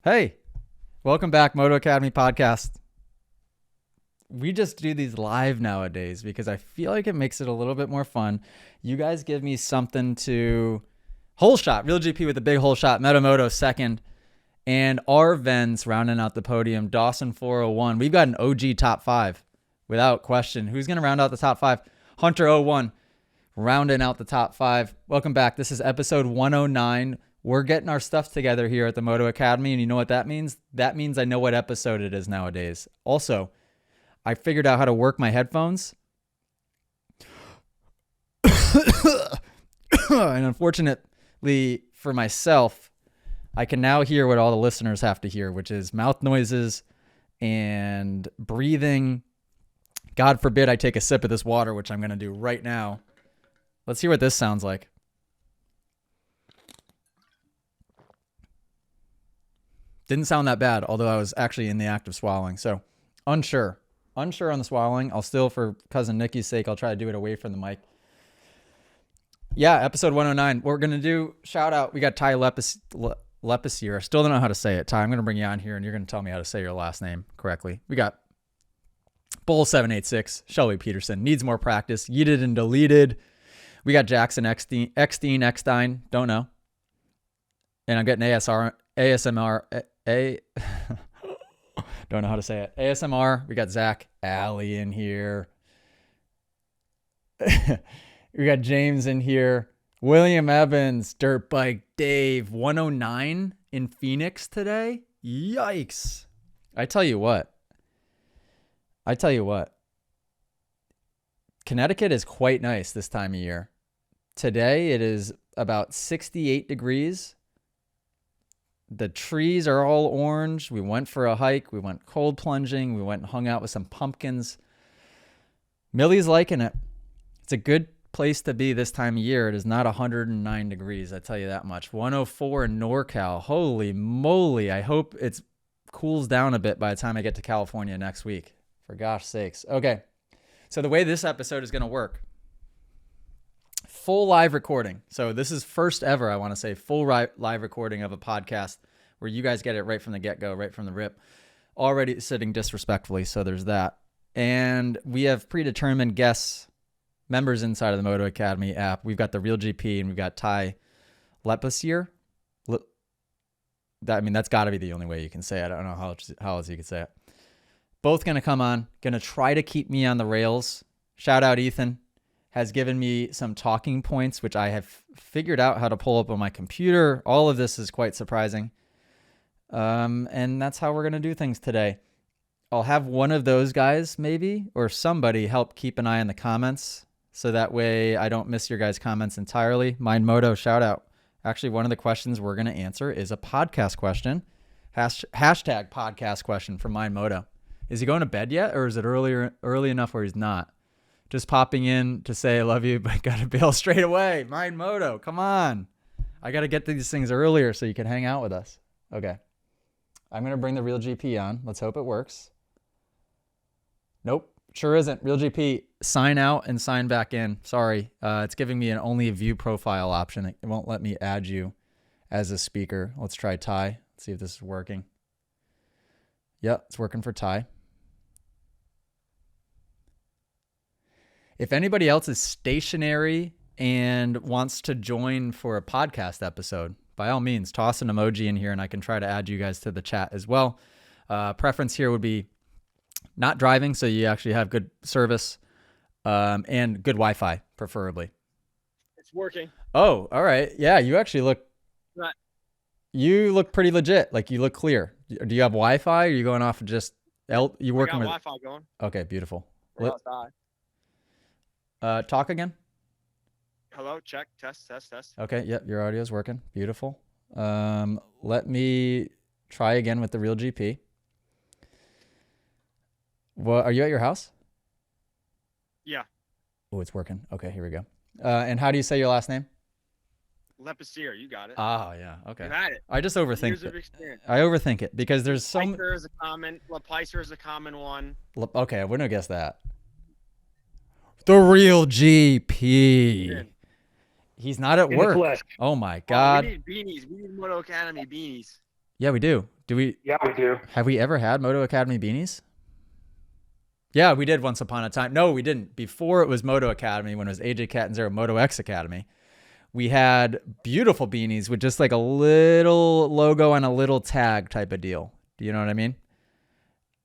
Hey, welcome back, Moto Academy podcast. We just do these live nowadays because I feel like it makes it a little bit more fun. You guys give me something to hole shot, real GP with a big hole shot, Moto second, and our Vens rounding out the podium, Dawson 401. We've got an OG top five without question. Who's going to round out the top five? Hunter 01 rounding out the top five. Welcome back. This is episode 109. We're getting our stuff together here at the Moto Academy, and you know what that means? That means I know what episode it is nowadays. Also, I figured out how to work my headphones. And unfortunately for myself, I can now hear what all the listeners have to hear, which is mouth noises and breathing. God forbid I take a sip of this water, which I'm going to do right now. Let's hear what this sounds like. Didn't sound that bad, although I was actually in the act of swallowing. So unsure on the swallowing. I'll still, for cousin Nikki's sake, I'll try to do it away from the mic. Yeah, episode 109. We're going to do shout out. We got Ty Lepis here. I still don't know how to say it. Ty, I'm going to bring you on here and you're going to tell me how to say your last name correctly. We got Bull 786, Shelby Peterson, needs more practice, yeeted and deleted. We got Jackson Eckstein, don't know. And I'm getting ASMR, don't know how to say it. ASMR. We got Zach Alley in here. We got James in here. William Evans, Dirt Bike Dave, 109 in Phoenix today. Yikes. I tell you what. Connecticut is quite nice this time of year. Today it is about 68 degrees. The trees are all orange. We went for a hike. We went cold plunging. We went and hung out with some pumpkins. Millie's liking it. It's a good place to be this time of year. It is not 109 degrees, I tell you that much. 104 in NorCal. Holy moly. I hope it cools down a bit by the time I get to California next week. For gosh sakes. Okay. So the way this episode is going to work. Full live recording. So this is first ever, I want to say, full live recording of a podcast where you guys get it right from the get-go, right from the rip. Already sitting disrespectfully, so there's that. And we have predetermined guests, members inside of the Moto Academy app. We've got the Real GP and we've got Ty Lepisier. That's got to be the only way you can say it. I don't know how else you could say it. Both going to come on, going to try to keep me on the rails. Shout out Ethan. Has given me some talking points, which I have figured out how to pull up on my computer. All of this is quite surprising. And that's how we're going to do things today. I'll have one of those guys maybe, or somebody help keep an eye on the comments. So that way I don't miss your guys' comments entirely. Mind Moto, shout out. Actually, one of the questions we're going to answer is a podcast question. Hashtag podcast question from Mind Moto. Is he going to bed yet, or is it early enough where he's not? Just popping in to say I love you, but got to bail straight away. Mind Moto, come on. I got to get these things earlier so you can hang out with us. Okay. I'm going to bring the Real GP on. Let's hope it works. Nope, sure isn't. Real GP, sign out and sign back in. Sorry, it's giving me an only view profile option. It won't let me add you as a speaker. Let's try Ty. Let's see if this is working. Yep, it's working for Ty. If anybody else is stationary and wants to join for a podcast episode, by all means, toss an emoji in here and I can try to add you guys to the chat as well. Preference here would be not driving, so you actually have good service and good Wi-Fi, preferably. It's working. Oh, all right. Yeah, you actually look... Right. You look pretty legit. Like, you look clear. Do you have Wi-Fi, or are you going off of just... You working I got with... Wi-Fi going. Okay, beautiful. We're outside. Talk again. Hello, check, test. Okay, yep, your audio is working. Beautiful. Let me try again with the Real GP. Well, are you at your house? Yeah. Oh, it's working. Okay, here we go. And how do you say your last name? Lepisier, you got it. Oh, yeah. Okay. You had it. I just overthink Years it. of experience. I overthink it because there's so many. Lepisier is a common one. Okay, I wouldn't have guessed that. The Real GP. He's not at work. Oh my God. We need beanies. We need Moto Academy beanies. Yeah, we do. Do we? Yeah, we do. Have we ever had Moto Academy beanies? Yeah, we did once upon a time. No, we didn't. Before it was Moto Academy, when it was AJ Catanzaro Moto X Academy, we had beautiful beanies with just like a little logo and a little tag type of deal. Do you know what I mean?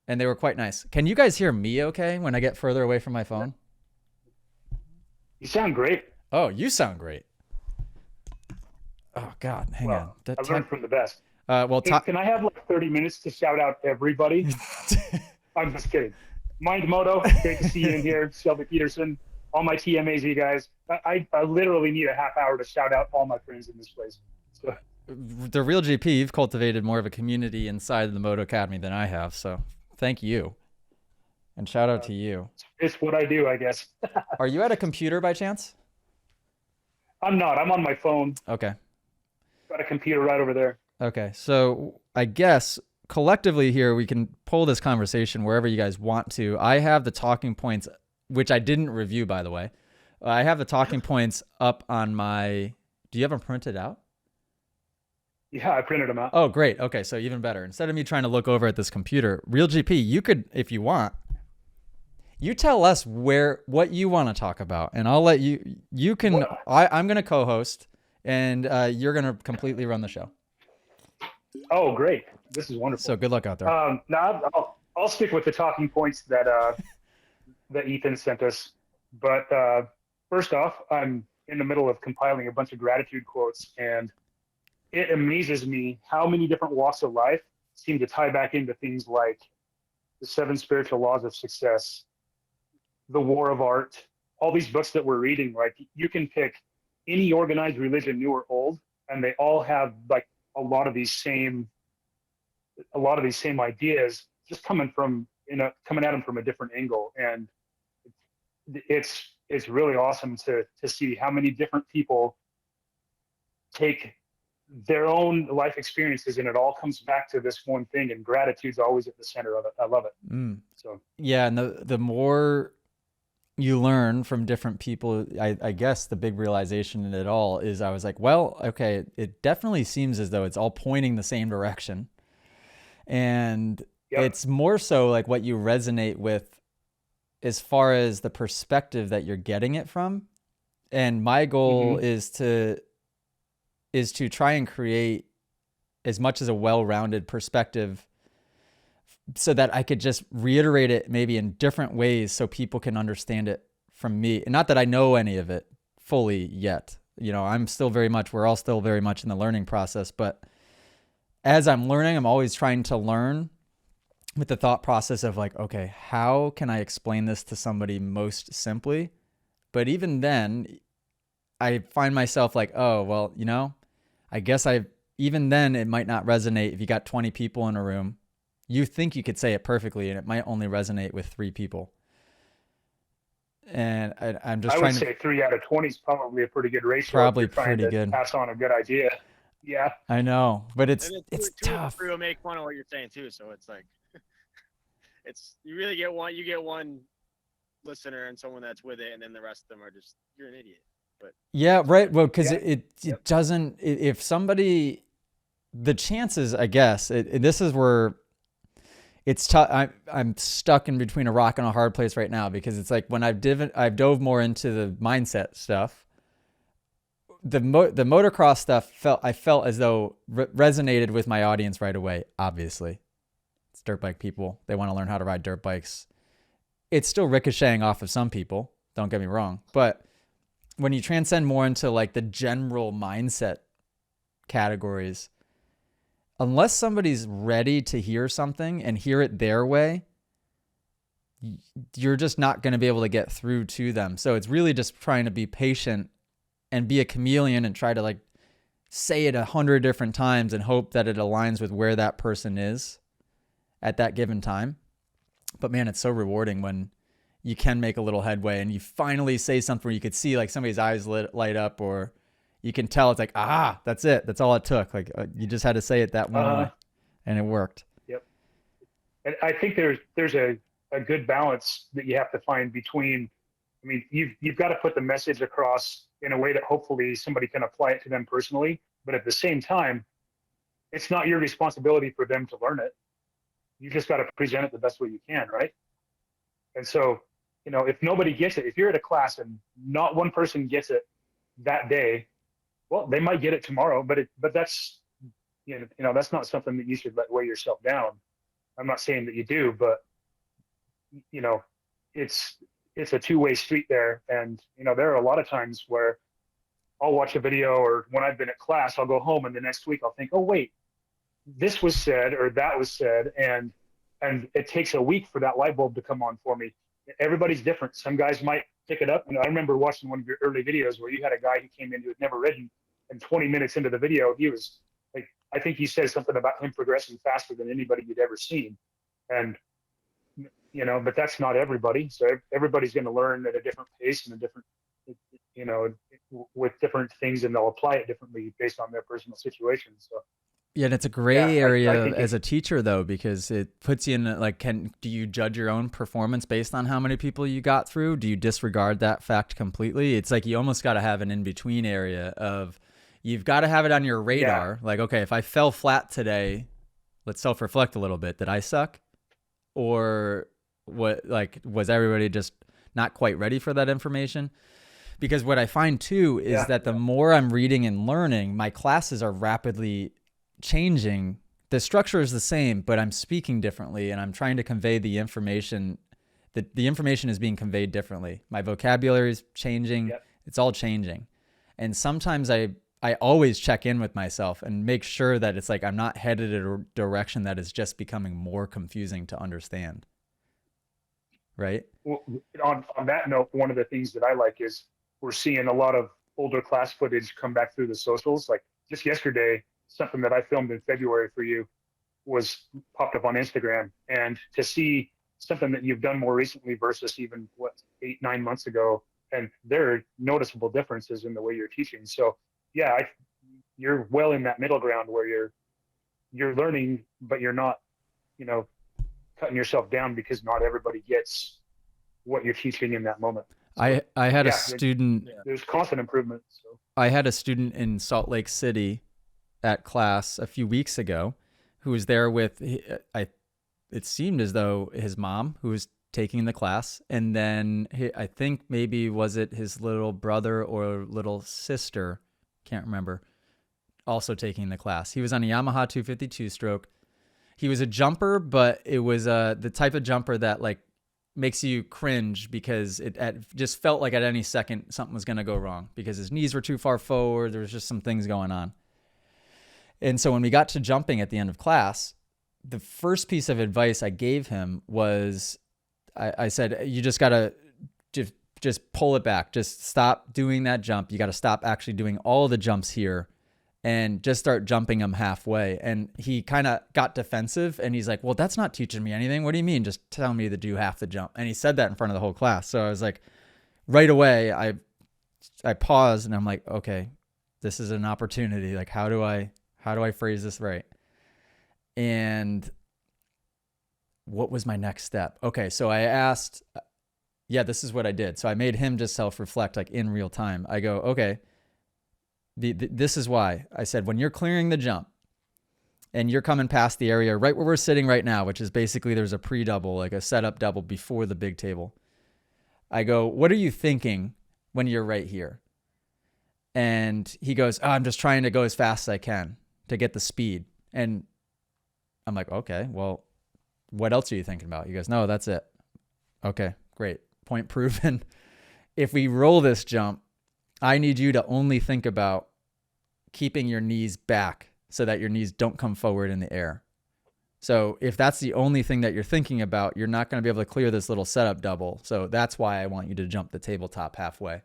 And they were quite nice. Can you guys hear me okay when I get further away from my phone? You sound great. Oh, you sound great. Oh, God. Hang on. I learned from the best. Well, Hey, can I have like 30 minutes to shout out everybody? I'm just kidding. Mind Moto, great to see you in here. Shelby Peterson, all my TMAs, you guys. I literally need a half hour to shout out all my friends in this place. So. The real GP, you've cultivated more of a community inside of the Moto Academy than I have. So thank you. And shout out to you. It's what I do, I guess. Are you at a computer by chance? I'm not. I'm on my phone. Okay. Got a computer right over there. Okay. So I guess collectively here, we can pull this conversation wherever you guys want to. I have the talking points, which I didn't review, by the way. I have the talking points up on my, do you have them printed out? Yeah, I printed them out. Oh, great. Okay. So even better. Instead of me trying to look over at this computer, Real GP, you could, if you want, you tell us what you want to talk about, and I'll let you can, What? I'm going to co-host, and you're going to completely run the show. Oh, great. This is wonderful. So good luck out there. Now I'll stick with the talking points that that Ethan sent us. But first off, I'm in the middle of compiling a bunch of gratitude quotes, and it amazes me how many different walks of life seem to tie back into things like the 7 spiritual laws of success, the war of art, all these books that we're reading. Like, you can pick any organized religion, new or old, and they all have like a lot of these same ideas, just coming at them from a different angle. And it's really awesome to see how many different people take their own life experiences, and it all comes back to this one thing, and gratitude's always at the center of it. I love it. So yeah, and the more you learn from different people, I guess the big realization in it all is, I was like, well, okay, it definitely seems as though it's all pointing the same direction. And it's more so like what you resonate with as far as the perspective that you're getting it from. And my goal is to try and create as much as a well-rounded perspective, so that I could just reiterate it maybe in different ways so people can understand it from me. And not that I know any of it fully yet. You know, we're all still very much in the learning process, but as I'm learning, I'm always trying to learn with the thought process of like, okay, how can I explain this to somebody most simply? But even then, I find myself like, oh, well, you know, I guess even then it might not resonate if you got 20 people in a room. You think you could say it perfectly, and it might only resonate with 3 people. And I'm just trying to say 3 out of 20 is probably a pretty good ratio. Probably pretty good. Pass on a good idea. Yeah. I know, but it's tough. tough. Will make fun of what you're saying too, so it's like, you really get one. You get one listener and someone that's with it, and then the rest of them are just, you're an idiot. But yeah, right. Well, because it doesn't. If somebody, the chances, I guess, this is where it's tough. I'm stuck in between a rock and a hard place right now, because it's like when I've dove more into the mindset stuff, the motocross stuff I felt as though resonated with my audience right away. Obviously, it's dirt bike people. They want to learn how to ride dirt bikes. It's still ricocheting off of some people. Don't get me wrong, but when you transcend more into like the general mindset categories, unless somebody's ready to hear something and hear it their way, you're just not going to be able to get through to them. So it's really just trying to be patient and be a chameleon and try to like say it 100 different times and hope that it aligns with where that person is at that given time. But man, it's so rewarding when you can make a little headway and you finally say something where you could see like somebody's eyes light up, or you can tell it's like, that's it. That's all it took. Like you just had to say it that one way, and it worked. Yep. And I think there's a good balance that you have to find between, I mean, you've got to put the message across in a way that hopefully somebody can apply it to them personally. But at the same time, it's not your responsibility for them to learn it. You just got to present it the best way you can, right? And so, if nobody gets it, if you're at a class and not one person gets it that day, well, they might get it tomorrow, but that's, that's not something that you should let weigh yourself down. I'm not saying that you do, but it's a two-way street there. And there are a lot of times where I'll watch a video, or when I've been at class, I'll go home and the next week I'll think, oh wait, this was said or that was said, and it takes a week for that light bulb to come on for me. Everybody's different. Some guys might pick it up. I remember watching one of your early videos where you had a guy who came in who had never ridden, and 20 minutes into the video, he was like, I think you said something about him progressing faster than anybody you'd ever seen. And but that's not everybody. So everybody's going to learn at a different pace and a different, with different things, and they'll apply it differently based on their personal situation. So. Yeah, and it's a gray area I think as a teacher, though, because it puts you in, like, do you judge your own performance based on how many people you got through? Do you disregard that fact completely? It's like you almost got to have an in-between area of, you've got to have it on your radar. Yeah. Like, okay, if I fell flat today, let's self-reflect a little bit. Did I suck? Or was everybody just not quite ready for that information? Because what I find, too, is that the more I'm reading and learning, my classes are rapidly changing. The structure is the same, but I'm speaking differently, and I'm trying to convey the information. The information is being conveyed differently. My vocabulary is changing. Yep. It's all changing. And sometimes I always check in with myself and make sure that it's like I'm not headed in a direction that is just becoming more confusing to understand. Right? Well, on that note, one of the things that I like is we're seeing a lot of older class footage come back through the socials. Like just yesterday, something that I filmed in February for you was popped up on Instagram, and to see something that you've done more recently versus even 8-9 months ago, and there are noticeable differences in the way you're teaching. So yeah, you're well in that middle ground where you're learning, but you're not, cutting yourself down because not everybody gets what you're teaching in that moment. So, I had a student. There's constant improvement. So I had a student in Salt Lake City at class a few weeks ago who was there with, it seemed as though his mom, who was taking the class, and then I think maybe was it his little brother or little sister, can't remember, also taking the class. He was on a Yamaha 252 stroke. He was a jumper, but it was the type of jumper that like makes you cringe because it just felt like at any second something was going to go wrong because his knees were too far forward. There was just some things going on. And so when we got to jumping at the end of class, the first piece of advice I gave him was, I said, you just got to just pull it back. Just stop doing that jump. You got to stop actually doing all the jumps here and just start jumping them halfway. And he kind of got defensive and he's like, well, that's not teaching me anything. What do you mean? Just tell me to do half the jump. And he said that in front of the whole class. So I was like, right away, I paused and I'm like, okay, this is an opportunity. Like, how do I phrase this right? And what was my next step? Okay, so I asked, this is what I did. So I made him just self-reflect like in real time. I go, okay, this is why. I said, when you're clearing the jump and you're coming past the area right where we're sitting right now, which is basically there's a pre-double, like a setup double before the big table. I go, what are you thinking when you're right here? And he goes, I'm just trying to go as fast as I can to get the speed. And I'm like, okay, well, what else are you thinking about? He goes, no, that's it. Okay, great. Point proven. If we roll this jump, I need you to only think about keeping your knees back so that your knees don't come forward in the air. So if that's the only thing that you're thinking about, you're not going to be able to clear this little setup double. So that's why I want you to jump the tabletop halfway.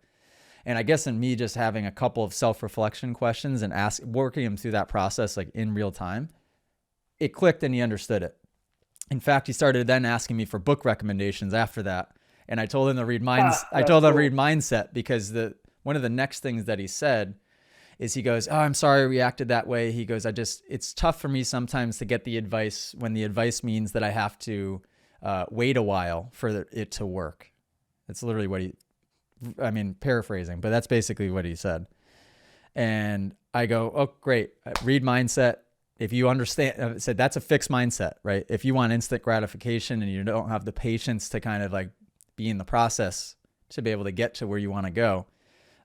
And I guess in me just having a couple of self-reflection questions and working him through that process like in real time, it clicked and he understood it. In fact, he started then asking me for book recommendations after that. And I told him to read read Mindset because one of the next things that he said is he goes, oh, I'm sorry I reacted that way. He goes, it's tough for me sometimes to get the advice when the advice means that I have to wait a while for it to work. That's literally paraphrasing, but that's basically what he said. And I go, oh, great. Read Mindset. if you understand, I said that's a fixed mindset, right? If you want instant gratification and you don't have the patience to kind of like be in the process to be able to get to where you want to go,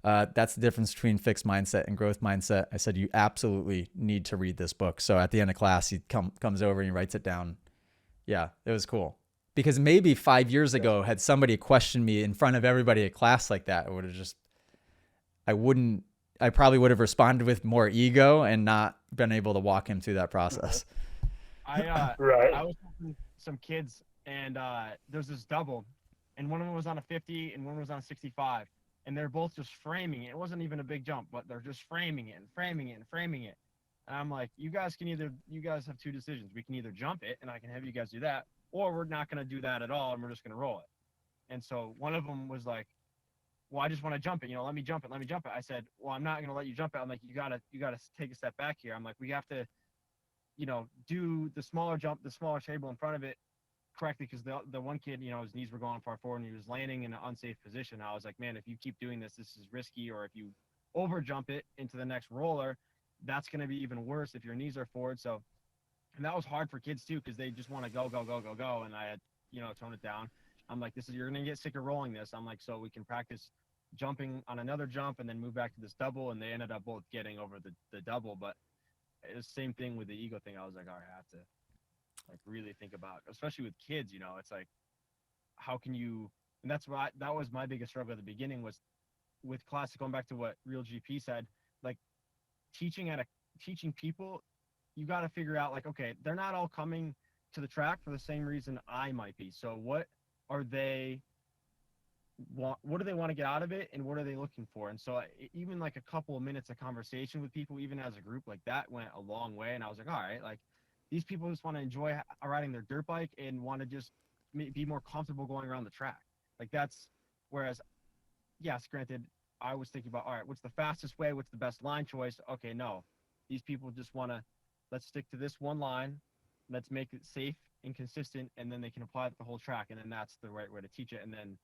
that's the difference between fixed mindset and growth mindset. I said, you absolutely need to read this book. So at the end of class, he comes over and he writes it down. Yeah, it was cool. Because maybe 5 years ago, had somebody questioned me in front of everybody at class like that, I probably would have responded with more ego and not been able to walk him through that process. Right. I was talking to some kids, and there's this double, and one of them was on a 50 and one was on a 65, and they're both just framing it. It wasn't even a big jump, but they're just framing it and framing it and framing it. And I'm like, you guys have two decisions. We can either jump it, and I can have you guys do that, or we're not going to do that at all, and we're just going to roll it. And so one of them was like, well, I just want to jump it. Let me jump it. I said, well, I'm not going to let you jump it. I'm like, you gotta take a step back here. I'm like, we have to, do the smaller jump, the smaller table in front of it correctly. Cause the one kid, his knees were going far forward and he was landing in an unsafe position. I was like, man, if you keep doing this, this is risky. Or if you over jump it into the next roller, that's going to be even worse if your knees are forward. So, and that was hard for kids too, cause they just want to go. And I had, toned it down. I'm like, you're going to get sick of rolling this. I'm like, so we can practice jumping on another jump and then move back to this double. And they ended up both getting over the double, but it was the same thing with the ego thing. I was like, all right, I have to like really think about, especially with kids, it's like, how can you, and that was my biggest struggle at the beginning was with classic, going back to what Real GP said, like teaching people, you got to figure out like, okay, they're not all coming to the track for the same reason I might be. So what do they want to get out of it, and what are they looking for? And so even like a couple of minutes of conversation with people, even as a group, like that went a long way. And I was like, all right, like these people just want to enjoy riding their dirt bike and want to just be more comfortable going around the track. Like that's, whereas, yes, granted, I was thinking about, all right, what's the fastest way? What's the best line choice? Okay, no, these people just want to, let's stick to this one line. Let's make it safe and consistent, and then they can apply it to the whole track. And then that's the right way to teach it. And then,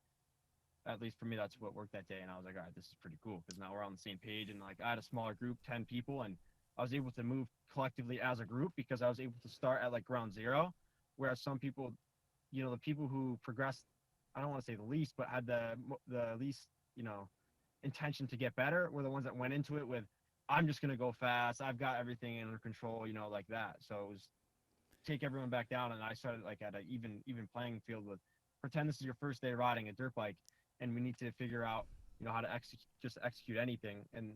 at least for me, that's what worked that day. And I was like, all right, this is pretty cool, because now we're on the same page. And like I had a smaller group, 10 people, and I was able to move collectively as a group because I was able to start at like ground zero. Whereas some people, the people who progressed, I don't want to say the least, but had the least, intention to get better were the ones that went into it with, I'm just going to go fast. I've got everything under control, like that. So it was take everyone back down. And I started like at an even playing field with, pretend this is your first day riding a dirt bike, and we need to figure out, how to execute anything. And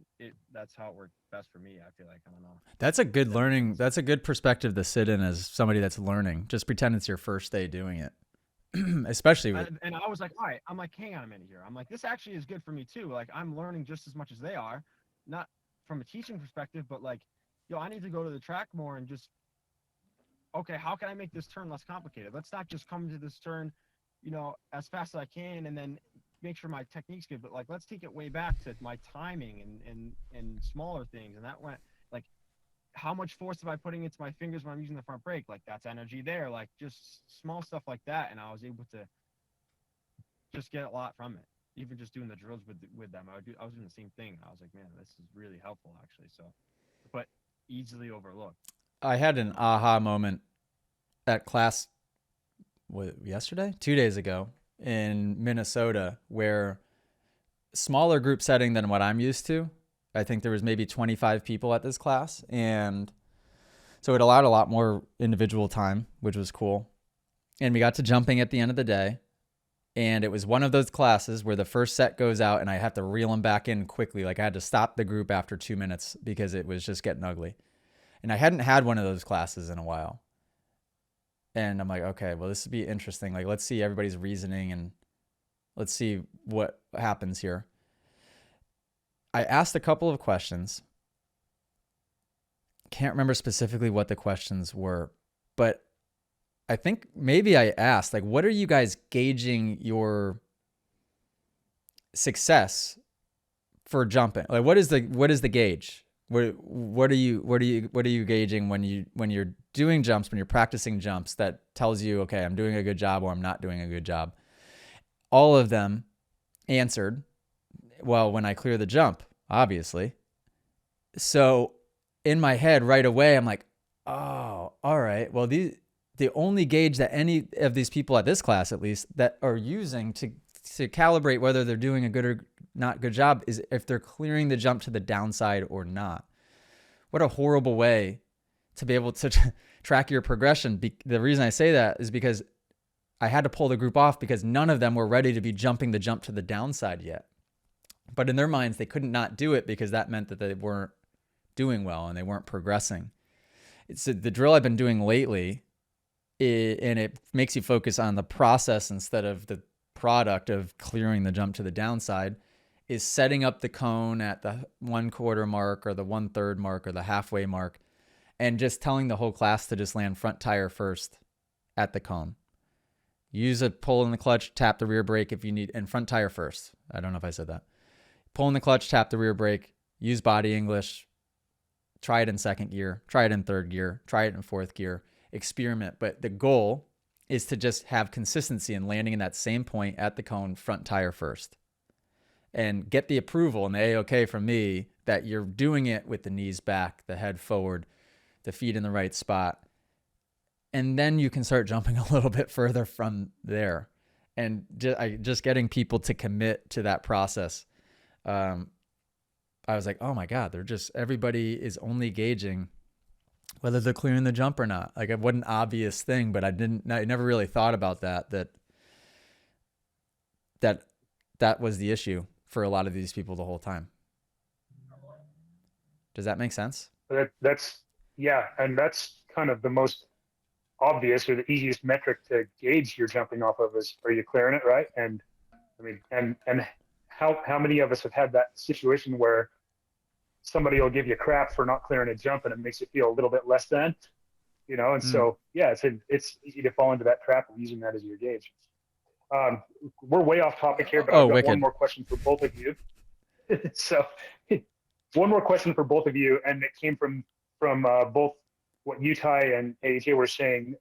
that's how it worked best for me. I feel like, I don't know. That's a good learning. That's a good perspective to sit in as somebody that's learning. Just pretend it's your first day doing it. Especially with. And I was like, all right, I'm like, hang on a minute here. I'm like, this actually is good for me too. Like I'm learning just as much as they are, not from a teaching perspective, but like, I need to go to the track more and just, okay, how can I make this turn less complicated? Let's not just come to this turn, as fast as I can and then make sure my technique's good, but like, let's take it way back to my timing and smaller things. And that went like, how much force am I putting into my fingers when I'm using the front brake? Like that's energy there, like just small stuff like that. And I was able to just get a lot from it. Even just doing the drills with them, I was doing the same thing. I was like, man, this is really helpful actually. So, but easily overlooked. I had an aha moment at class yesterday, 2 days ago in Minnesota, where smaller group setting than what I'm used to. I think there was maybe 25 people at this class. And so it allowed a lot more individual time, which was cool. And we got to jumping at the end of the day. And it was one of those classes where the first set goes out and I have to reel them back in quickly. Like I had to stop the group after 2 minutes because it was just getting ugly. And I hadn't had one of those classes in a while. And I'm like, okay, well, this would be interesting. Like, let's see everybody's reasoning and let's see what happens here. I asked a couple of questions. Can't remember specifically what the questions were, but I think maybe I asked, like, what are you guys gauging your success for jumping? Like, what is the gauge? What are you gauging when you're doing jumps, when you're practicing jumps that tells you, okay, I'm doing a good job or I'm not doing a good job? All of them answered, well, when I clear the jump, obviously. So in my head right away, I'm like, Oh, all right. Well, the only gauge that any of these people at this class, at least, that are using to calibrate whether they're doing a good or not good job is if they're clearing the jump to the downside or not. What a horrible way to be able to track your progression. The reason I say that is because I had to pull the group off because none of them were ready to be jumping the jump to the downside yet. But in their minds, they couldn't not do it because that meant that they weren't doing well and they weren't progressing. It's the drill I've been doing lately, and it makes you focus on the process instead of the product of clearing the jump to the downside, is setting up the cone at the 1/4 mark or the 1/3 mark or the halfway mark, and just telling the whole class to just land front tire first at the cone. Use a pull in the clutch, tap the rear brake if you need, and front tire first. I don't know if I said that. Pull in the clutch, tap the rear brake, use body English, try it in second gear, try it in third gear, try it in fourth gear, experiment. But the goal is to just have consistency in landing in that same point at the cone, front tire first. And get the approval and the A-OK from me that you're doing it with the knees back, the head forward, the feet in the right spot. And then you can start jumping a little bit further from there. And just getting people to commit to that process. I was like, oh my God, everybody is only gauging whether they're clearing the jump or not. Like, it wasn't an obvious thing, but I never really thought about that was the issue for a lot of these people the whole time. Does that make sense? Yeah. And that's kind of the most obvious or the easiest metric to gauge your jumping off of is, are you clearing it right? And I mean, and how many of us have had that situation where somebody will give you crap for not clearing a jump and it makes you feel a little bit less than, and so, yeah, it's easy to fall into that trap of using that as your gauge. We're way off topic here, but I've got one more question for both of you. So one more question for both of you, and it came from both what Utai and AJ were saying.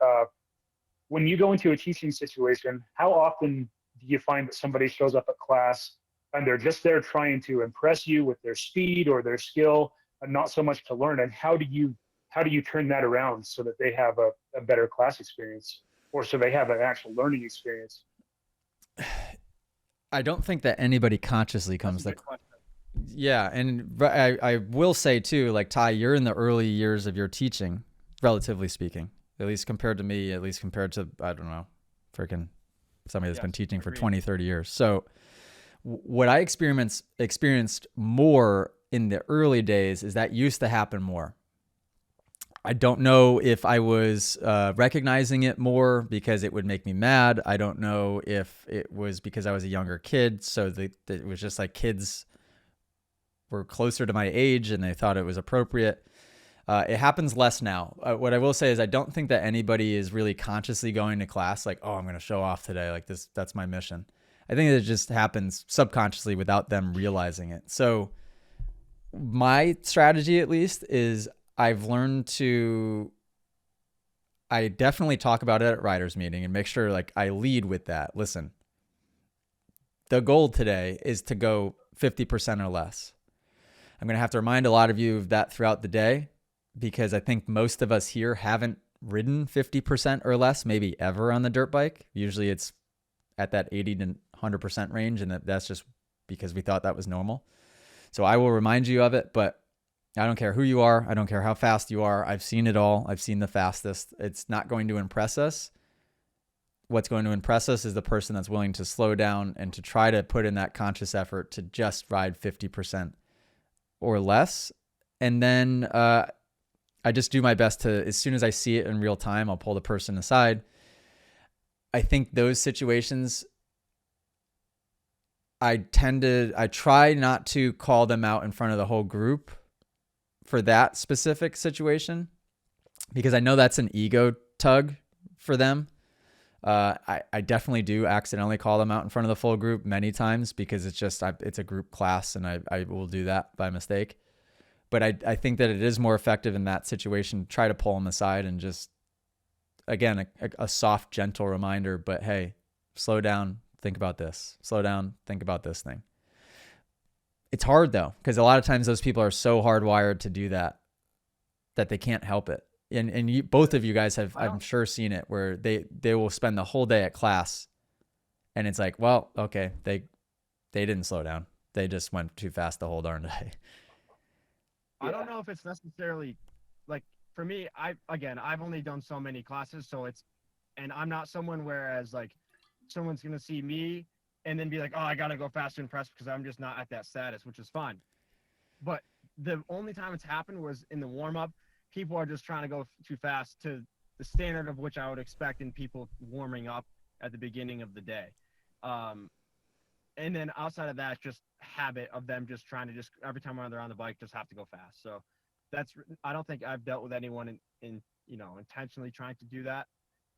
When you go into a teaching situation, how often do you find that somebody shows up at class and they're just there trying to impress you with their speed or their skill and not so much to learn? And how do you turn that around so that they have a better class experience, or so they have an actual learning experience? I don't think that anybody consciously comes to. Yeah, and I will say too, like, Ty, you're in the early years of your teaching, relatively speaking, at least compared to me, at least compared to, I don't know, freaking somebody that's been teaching for 20, 30 years. So what I experienced more in the early days is that used to happen more. I don't know if I was recognizing it more because it would make me mad. I don't know if it was because I was a younger kid. So it was just like kids were closer to my age and they thought it was appropriate. It happens less now. What I will say is I don't think that anybody is really consciously going to class like, oh, I'm going to show off today. Like this, that's my mission. I think it just happens subconsciously without them realizing it. So my strategy, at least, is I've learned I definitely talk about it at writers meeting and make sure like I lead with that. Listen, the goal today is to go 50% or less. I'm going to have to remind a lot of you of that throughout the day because I think most of us here haven't ridden 50% or less, maybe ever on the dirt bike. Usually it's at that 80 to 100% range, and that's just because we thought that was normal. So I will remind you of it, but I don't care who you are. I don't care how fast you are. I've seen it all. I've seen the fastest. It's not going to impress us. What's going to impress us is the person that's willing to slow down and to try to put in that conscious effort to just ride 50% or less. And then I just do my best to, as soon as I see it in real time, I'll pull the person aside. I think those situations, I try not to call them out in front of the whole group for that specific situation, because I know that's an ego tug for them. I definitely do accidentally call them out in front of the full group many times because it's a group class and I will do that by mistake. But I think that it is more effective in that situation. Try to pull them aside and just, again, a soft, gentle reminder, but hey, slow down, think about this. Slow down, think about this thing. It's hard though, because a lot of times those people are so hardwired to do that they can't help it. and you, both of you guys have, I I'm don't- sure, seen it where they will spend the whole day at class, and it's like, well, okay, they didn't slow down. They just went too fast the whole darn day. I don't know if it's necessarily like for me. I've only done so many classes, so and I'm not someone whereas like someone's gonna see me and then be like, oh, I gotta go fast and press because I'm just not at that status, which is fine. But the only time it's happened was in the warm up. People are just trying to go too fast to the standard of which I would expect in people warming up at the beginning of the day. And then outside of that, just habit of them just trying to just every time they're on the bike, just have to go fast. So I don't think I've dealt with anyone in intentionally trying to do that.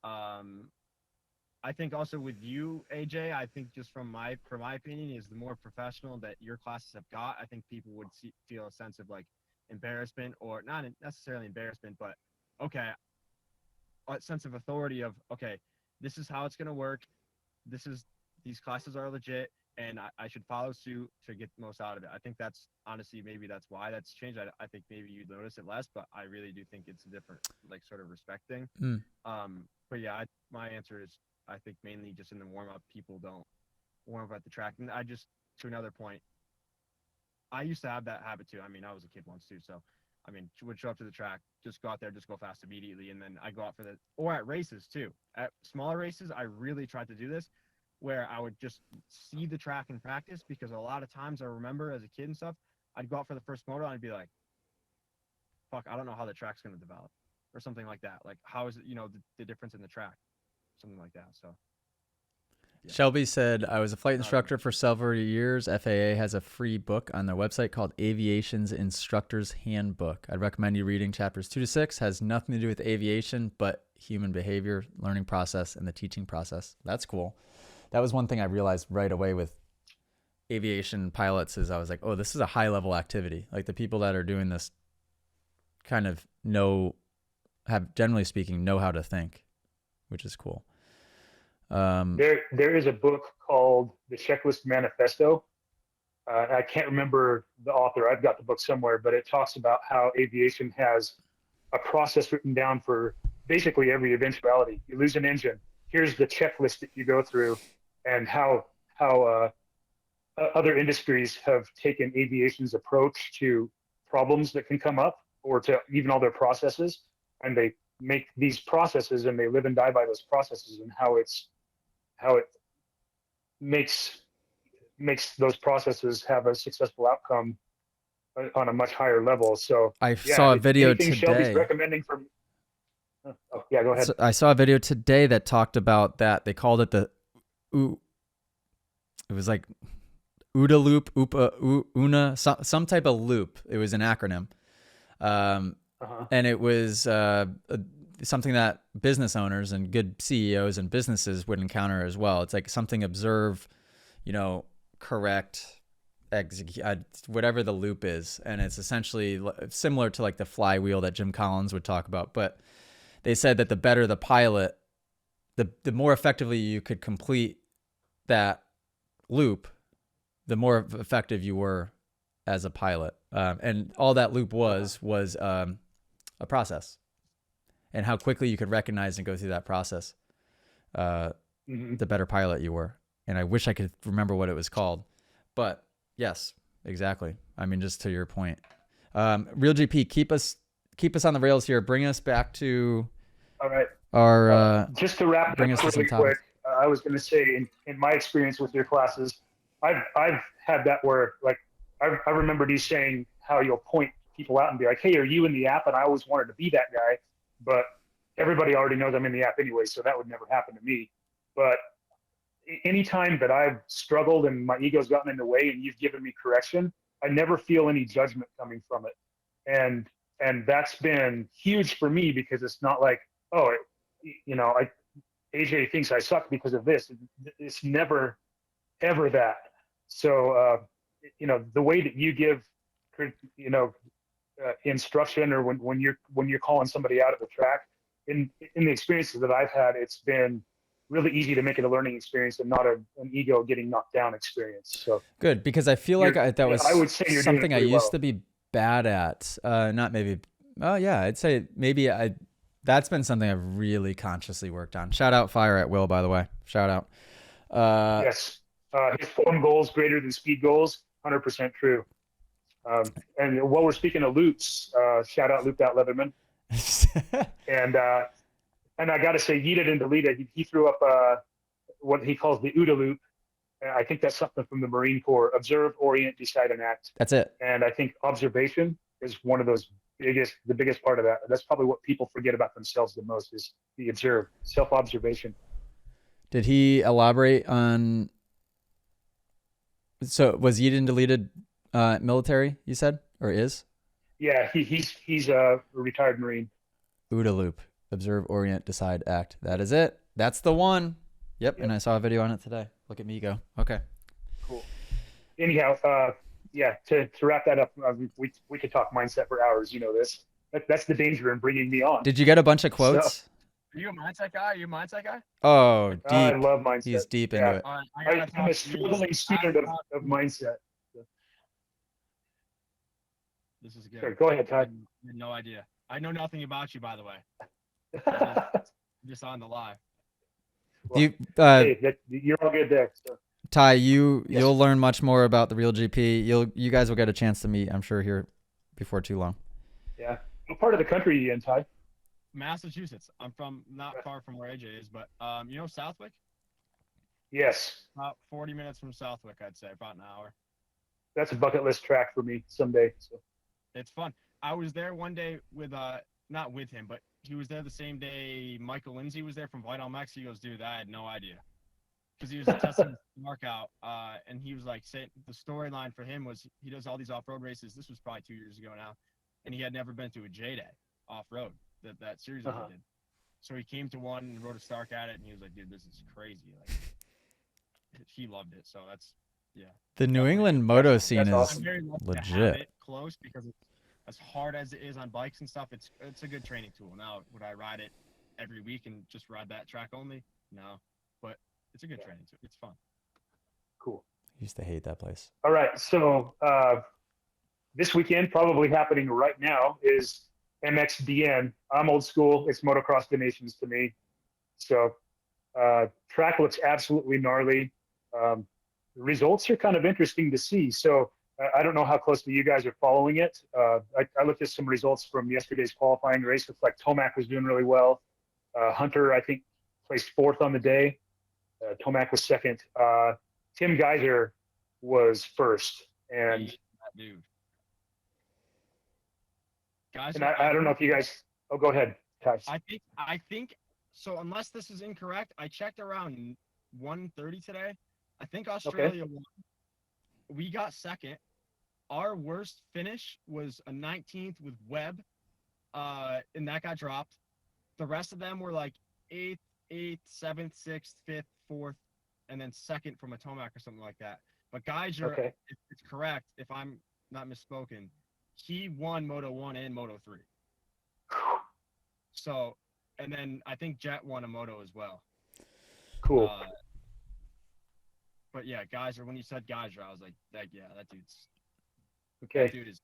I think also with you, AJ, I think just from my opinion is the more professional that your classes have got, I think people would feel a sense of like embarrassment, or not necessarily embarrassment, but okay, a sense of authority of, okay, this is how it's going to work. These classes are legit, and I should follow suit to get the most out of it. I think that's honestly, maybe that's why that's changed. I think maybe you notice it less, but I really do think it's a different, like, sort of respect thing. But yeah, my answer is, I think mainly just in the warm up, people don't warm up at the track. And to another point, I used to have that habit too. I mean, I was a kid once too. So, I mean, would show up to the track, just go out there, just go fast immediately. And then I go out or at races too. At smaller races, I really tried to do this where I would just see the track in practice, because a lot of times I remember as a kid and stuff, I'd go out for the first moto and I'd be like, fuck, I don't know how the track's going to develop or something like that. Like, how is it, the difference in the track, something like that. So. Yeah. Shelby said, I was a flight instructor for several years. FAA has a free book on their website called Aviation's Instructor's Handbook. I'd recommend you reading chapters 2 to 6. Has nothing to do with aviation, but human behavior, learning process, and the teaching process. That's cool. That was one thing I realized right away with aviation pilots is I was like, oh, this is a high level activity. Like the people that are doing this kind of generally speaking, know how to think, which is cool. There is a book called The Checklist Manifesto. I can't remember the author. I've got the book somewhere, but it talks about how aviation has a process written down for basically every eventuality. You lose an engine, here's the checklist that you go through, and how other industries have taken aviation's approach to problems that can come up, or to even all their processes, and they make these processes and they live and die by those processes, and how it makes those processes have a successful outcome on a much higher level. So I saw a video today. Shelby's recommending from. Oh, yeah, go ahead. So I saw a video today that talked about that. They called it it was like OODA loop, UNA, some type of loop. It was an acronym. And it was something that business owners and good CEOs and businesses would encounter as well. It's like something observe, correct, execute, whatever the loop is. And it's essentially similar to like the flywheel that Jim Collins would talk about. But they said that the better the pilot, the more effectively you could complete that loop, the more effective you were as a pilot. And all that loop was a process, and how quickly you could recognize and go through that process, the better pilot you were. And I wish I could remember what it was called, but yes, exactly. I mean, just to your point, Real GP, keep us on the rails here. Bring us back to all right. Our just to wrap bring up us to really some quick. topics. I was going to say, in my experience with your classes, I've had that where, like, I remembered you saying how you'll point people out and be like, hey, are you in the app? And I always wanted to be that guy, but everybody already knows I'm in the app anyway, so that would never happen to me. But anytime that I've struggled and my ego's gotten in the way and you've given me correction, I never feel any judgment coming from it. And that's been huge for me, because it's not like, oh, AJ thinks I suck because of this. It's never, ever that. So, the way that you give, instruction, or when you're calling somebody out at the track, in the experiences that I've had, it's been really easy to make it a learning experience and not an ego getting knocked down experience. So good, because I feel like that was I would say you're something I doing it used well. to be bad at. Not maybe Oh yeah, I'd say maybe that's been something I've really consciously worked on. Shout out Fire at Will, by the way. Shout out. Yes. His form goals greater than speed goals, 100% true. And while we're speaking of loops, shout out Loop That Leatherman. And I got to say, Yeet It and Delete It. He threw up what he calls the OODA loop. And I think that's something from the Marine Corps: observe, orient, decide, and act. That's it. And I think observation is one of those the biggest part of that. That's probably what people forget about themselves the most is the observe, self-observation. Did he elaborate on? So was Yeet and Deleted military? You said or is? Yeah, he's a retired Marine. OODA loop: observe, orient, decide, act. That is it. That's the one. Yep. And I saw a video on it today. Look at me go. Okay. Cool. Anyhow, yeah. To wrap that up, we could talk mindset for hours. You know this. That's the danger in bringing me on. Did you get a bunch of quotes? So, Are you a mindset guy? Are you a mindset guy? Oh, deep. I love mindset. He's deep into it. I'm a struggling student of mindset. This is good. Sure, go ahead, Todd. I had no idea. I know nothing about you, by the way. Just on the live. Well, you're all good there. So. Ty, you'll learn much more about the real GP. You guys will get a chance to meet, I'm sure, here before too long. Yeah. What part of the country are you in, Ty? Massachusetts. I'm from not far from where AJ is, but you know Southwick? Yes. About 40 minutes from Southwick, I'd say, about an hour. That's a bucket list track for me someday. So. It's fun. I was there one day with not with him, but he was there the same day Michael Lindsay was there from Vital Max. He goes, dude, I had no idea. Because he was testing the markout, and he was like, saying the storyline for him was he does all these off-road races. This was probably 2 years ago now, and he had never been to a J-Day off-road, that series that he did. So he came to one and wrote a Stark at it, and he was like, dude, this is crazy. Like, he loved it. So that's, yeah. The New England moto scene is awesome. I'm very lucky legit. to have it close because it's, as hard as it is on bikes and stuff, it's a good training tool. Now, would I ride it every week and just ride that track only? No, but it's a good training tool. It's fun. Cool. I used to hate that place. All right. So this weekend, probably happening right now, is MXDN. I'm old school. It's motocross donations to me. So track looks absolutely gnarly. The results are kind of interesting to see. So I don't know how closely you guys are following it. I looked at some results from yesterday's qualifying race. Looks like Tomac was doing really well. Hunter, I think, placed fourth on the day. Tomac was second. Tim Geiser was first. And that dude. Guys, and I don't know if you guys. Oh, go ahead, Ty. I think so. Unless this is incorrect, I checked around 1:30 today. I think Australia won. We got second. Our worst finish was a 19th with Webb, and that got dropped. The rest of them were like 8th, 7th, 6th, 5th, 4th, and then second from a Tomac or something like that. But Geiser, if it's correct, if I'm not misspoken, he won Moto 1 and Moto 3. So, and then I think Jet won a Moto as well. Cool. But yeah, Geiser, when you said Geiser, I was like, that dude's. Okay. That dude is.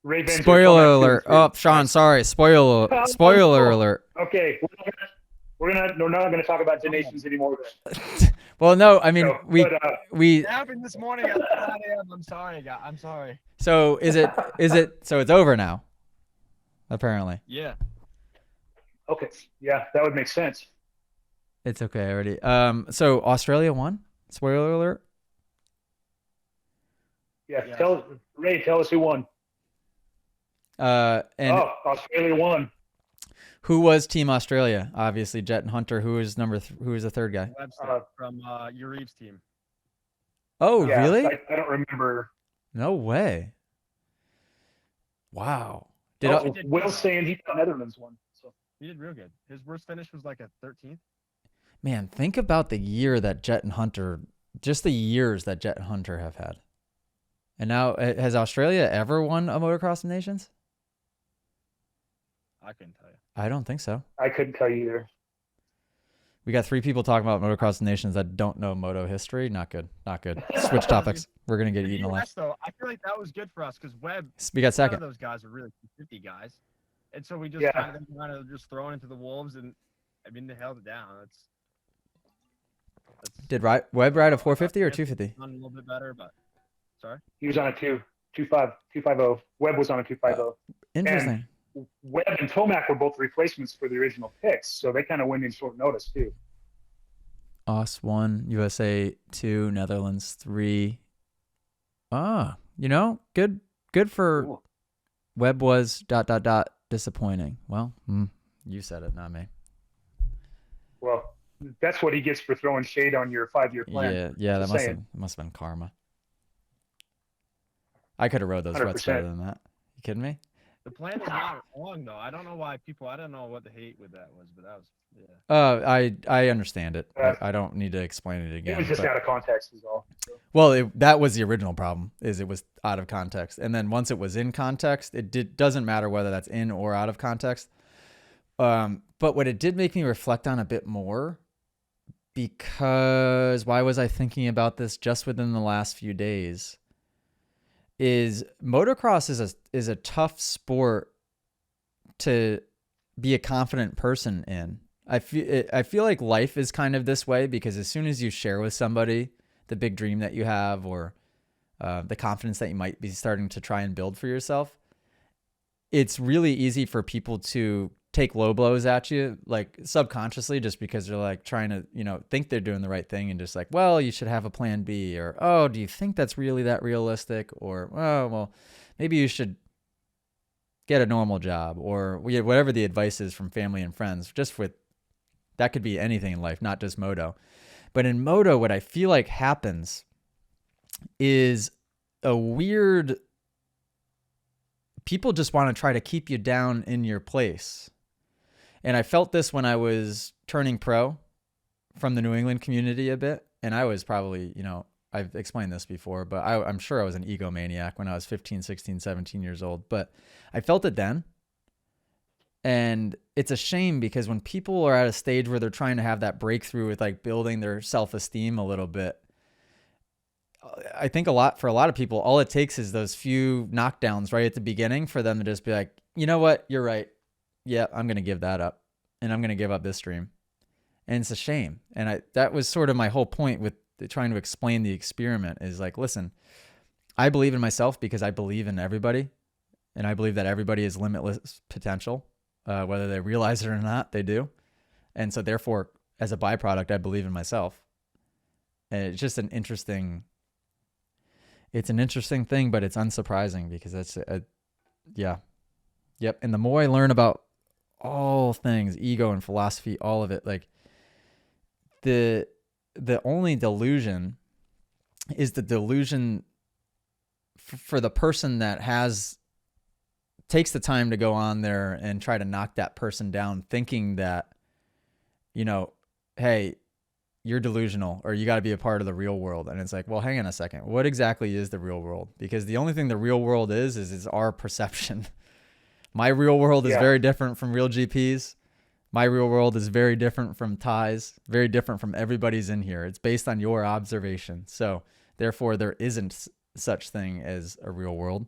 Ray Van Spoiler alert. Oh, Sean, sorry. Spoiler alert. Okay. We're not going to talk about donations anymore. Well, no, I mean, No, we It happened this morning at 5 a.m. I'm sorry, guys. I'm sorry. So is it so it's over now? Apparently. Yeah. Okay. Yeah, that would make sense. It's okay already. So Australia won? Spoiler alert. Yeah. Tell us who won. And Australia won. who was Team Australia? Obviously, Jet and Hunter. Who was who was the third guy? Webster from Uriev's team. Oh, Yeah, really? I don't remember. No way. Wow. Will's saying he thought Netherlands won. So he did real good. His worst finish was like a 13th. Man, think about the year that Jet and Hunter, just the years that Jet and Hunter have had. And now, has Australia ever won a Motocross of Nations? I couldn't tell you. I don't think so. I couldn't tell you either. We got 3 people talking about motocross nations that don't know moto history. Not good. Not good. Switch topics. We're gonna get In the eaten alive. US, though, I feel like that was good for us because Webb, We got none second. of those guys are really 50 guys, and so we just Yeah. kind of just thrown into the wolves, and I mean they held it down. That's Did Webb ride a I thought 450 or Chance was 250? done a little bit better, but sorry. He was on a 250. Webb was on a 250. Interesting. And Webb and Tomac were both replacements for the original picks, so they kind of went in short notice too. Aus 1, USA 2, Netherlands 3. Ah, good for Cool. Webb was ... disappointing. Well, you said it, not me. Well, that's what he gets for throwing shade on your 5-year plan. Yeah, that Just must saying. have been karma. I could have rode those ruts 100%. better than that. You kidding me? The plan is not wrong though. I don't know why people. I don't know what the hate with that was, but that was I understand it. Uh, I don't need to explain it It again. was just but- out of context, is all. So, Well, that was the original problem. Is it was out of context, and then once it was in context, doesn't matter whether that's in or out of context. But what it did make me reflect on a bit more, because why was I thinking about this just within the last few days? Is motocross is a tough sport to be a confident person in. I feel like life is kind of this way, because as soon as you share with somebody the big dream that you have, or the confidence that you might be starting to try and build for yourself, it's really easy for people to take low blows at you, like subconsciously, just because they're like trying to, think they're doing the right thing, and just like, well, you should have a plan B, or, oh, do you think that's really that realistic? Or, oh, well, maybe you should get a normal job, or whatever the advice is from family and friends, that could be anything in life, not just moto. But in moto, what I feel like happens is a weird, people just want to try to keep you down in your place. And I felt this when I was turning pro from the New England community a bit. And I was probably, I've explained this before, but I'm sure I was an egomaniac when I was 15, 16, 17 years old. But I felt it then. And it's a shame, because when people are at a stage where they're trying to have that breakthrough with like building their self-esteem a little bit, I think for a lot of people, all it takes is those few knockdowns right at the beginning for them to just be like, you know what, you're right. Yeah, I'm going to give that up, and I'm going to give up this dream. And it's a shame. And that was sort of my whole point with trying to explain the experiment, is like, listen, I believe in myself because I believe in everybody. And I believe that everybody has limitless potential, whether they realize it or not, they do. And so therefore, as a byproduct, I believe in myself. And it's just an interesting thing, but it's unsurprising, because that's, yeah. Yep. And the more I learn about all things, ego and philosophy, all of it, like the only delusion is the delusion for the person that takes the time to go on there and try to knock that person down, thinking that, hey, you're delusional, or you got to be a part of the real world. And it's like, well, hang on a second. What exactly is the real world? Because the only thing the real world is our perception. My real world is very different from real GPs. My real world is very different from Ty's, very different from everybody's in here. It's based on your observation. So therefore, there isn't such thing as a real world.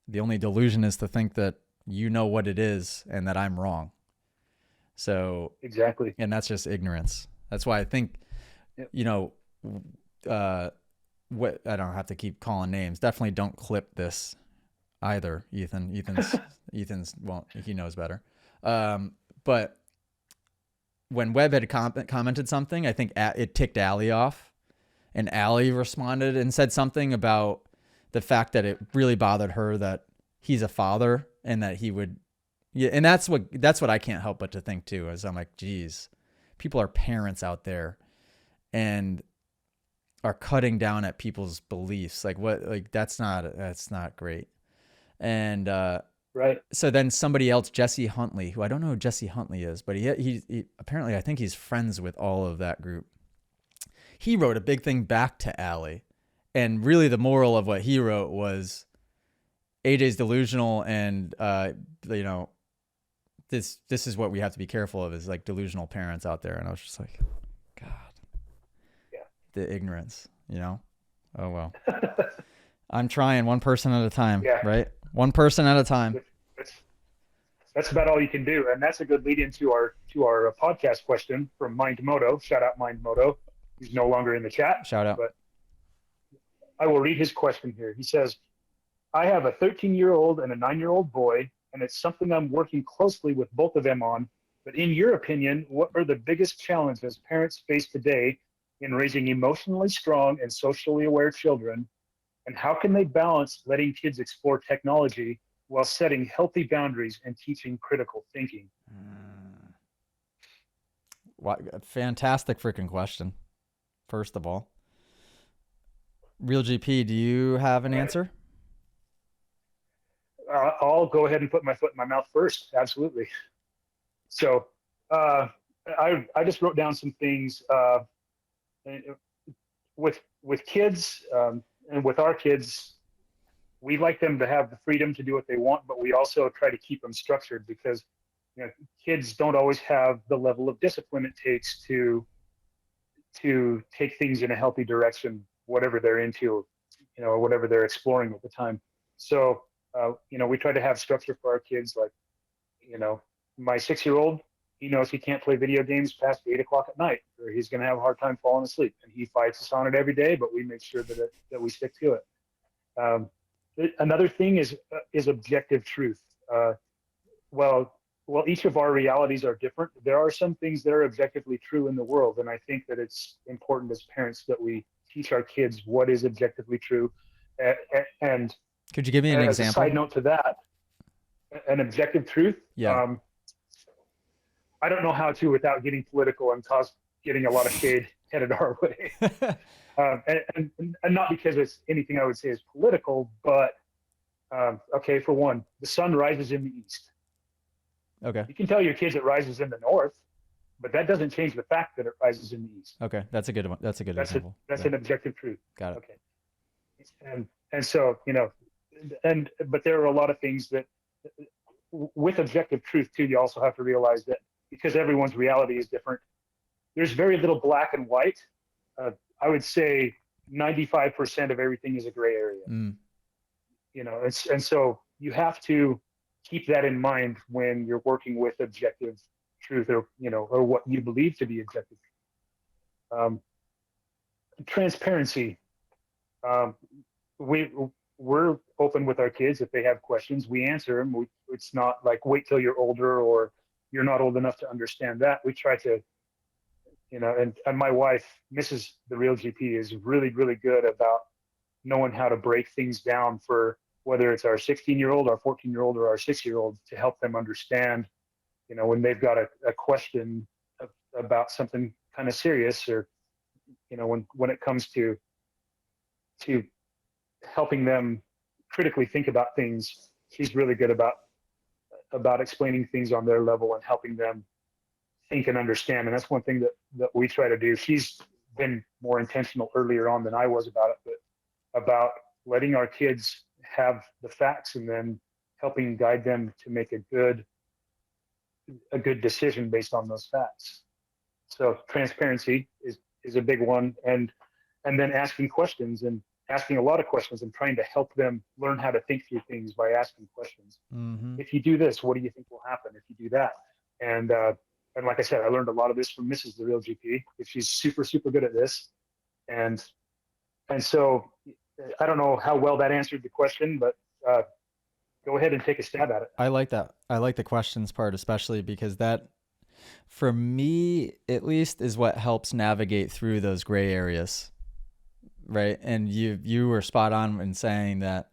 The only delusion is to think that you know what it is and that I'm wrong. So exactly. And that's just ignorance. That's why I think, what, I don't have to keep calling names. Definitely don't clip this either, Ethan. Ethan's won't. He knows better. But when Webb had commented something, I think it ticked Allie off, and Allie responded and said something about the fact that it really bothered her that he's a father, and that he would, yeah. And that's what I can't help but to think too, is I'm like, geez, people are parents out there and are cutting down at people's beliefs. Like that's not great. And, right. So then somebody else, Jesse Huntley, who I don't know who Jesse Huntley is, but he apparently, I think he's friends with all of that group. He wrote a big thing back to Allie. And really the moral of what he wrote was AJ's delusional, and, this is what we have to be careful of, is like delusional parents out there. And I was just like, God, Yeah. the ignorance, you know? Oh, well. I'm trying one person at a time, Yeah. right? One person at a time. That's about all you can do, and that's a good lead into our podcast question from Mind Moto. Shout out Mind Moto. He's no longer in the chat. Shout out. But I will read his question here. He says, "I have a 13-year-old and a 9-year-old boy, and it's something I'm working closely with both of them on. But in your opinion, what are the biggest challenges parents face today in raising emotionally strong and socially aware children? And how can they balance letting kids explore technology while setting healthy boundaries and teaching critical thinking?" What, fantastic freaking question. First of all, Real GP, do you have an answer? I'll go ahead and put my foot in my mouth first. Absolutely. So I just wrote down some things with kids and with our kids. We like them to have the freedom to do what they want, but we also try to keep them structured, because kids don't always have the level of discipline it takes to take things in a healthy direction, whatever they're into, or whatever they're exploring at the time. So we try to have structure for our kids. Like, my 6-year-old, he knows he can't play video games past 8 o'clock at night, or he's going to have a hard time falling asleep. And he fights us on it every day, but we make sure that we stick to it. Another thing is objective truth. Well, each of our realities are different. There are some things that are objectively true in the world, and I think that it's important as parents that we teach our kids what is objectively true. And could you give me an as example? a side note to that, an objective truth. Yeah. I don't know how to without getting political and getting a lot of shade headed our way. And not because it's anything I would say is political, but okay, for one, the sun rises in the east. Okay. You can tell your kids it rises in the north, but that doesn't change the fact that it rises in the east. Okay, that's a good one. That's a good example. That's an objective truth. Got it. Okay. And so, but there are a lot of things that, with objective truth too, you also have to realize that because everyone's reality is different, there's very little black and white. I would say 95% of everything is a gray area. And so you have to keep that in mind when you're working with objective truth, or what you believe to be objective. Transparency. We're open with our kids. If they have questions, we answer them. It's not like wait till you're older or you're not old enough to understand that. We try to, and my wife, Mrs. The Real GP, is really, really good about knowing how to break things down for whether it's our 16-year-old, our 14-year-old, or our 6-year-old, to help them understand, when they've got a question about something kind of serious, or, when it comes to helping them critically think about things. She's really good about explaining things on their level and helping them think and understand. And that's one thing that we try to do. She's been more intentional earlier on than I was about it, but about letting our kids have the facts and then helping guide them to make a good decision based on those facts. So transparency is a big one, and then asking questions, and asking a lot of questions, and trying to help them learn how to think through things by asking questions. Mm-hmm. If you do this, what do you think will happen? If you do that, and like I said, I learned a lot of this from Mrs. The Real GP. She's super, super good at this, and so I don't know how well that answered the question, but go ahead and take a stab at it. I like that. I like the questions part, especially because that, for me at least, is what helps navigate through those gray areas, right? And you were spot on in saying that,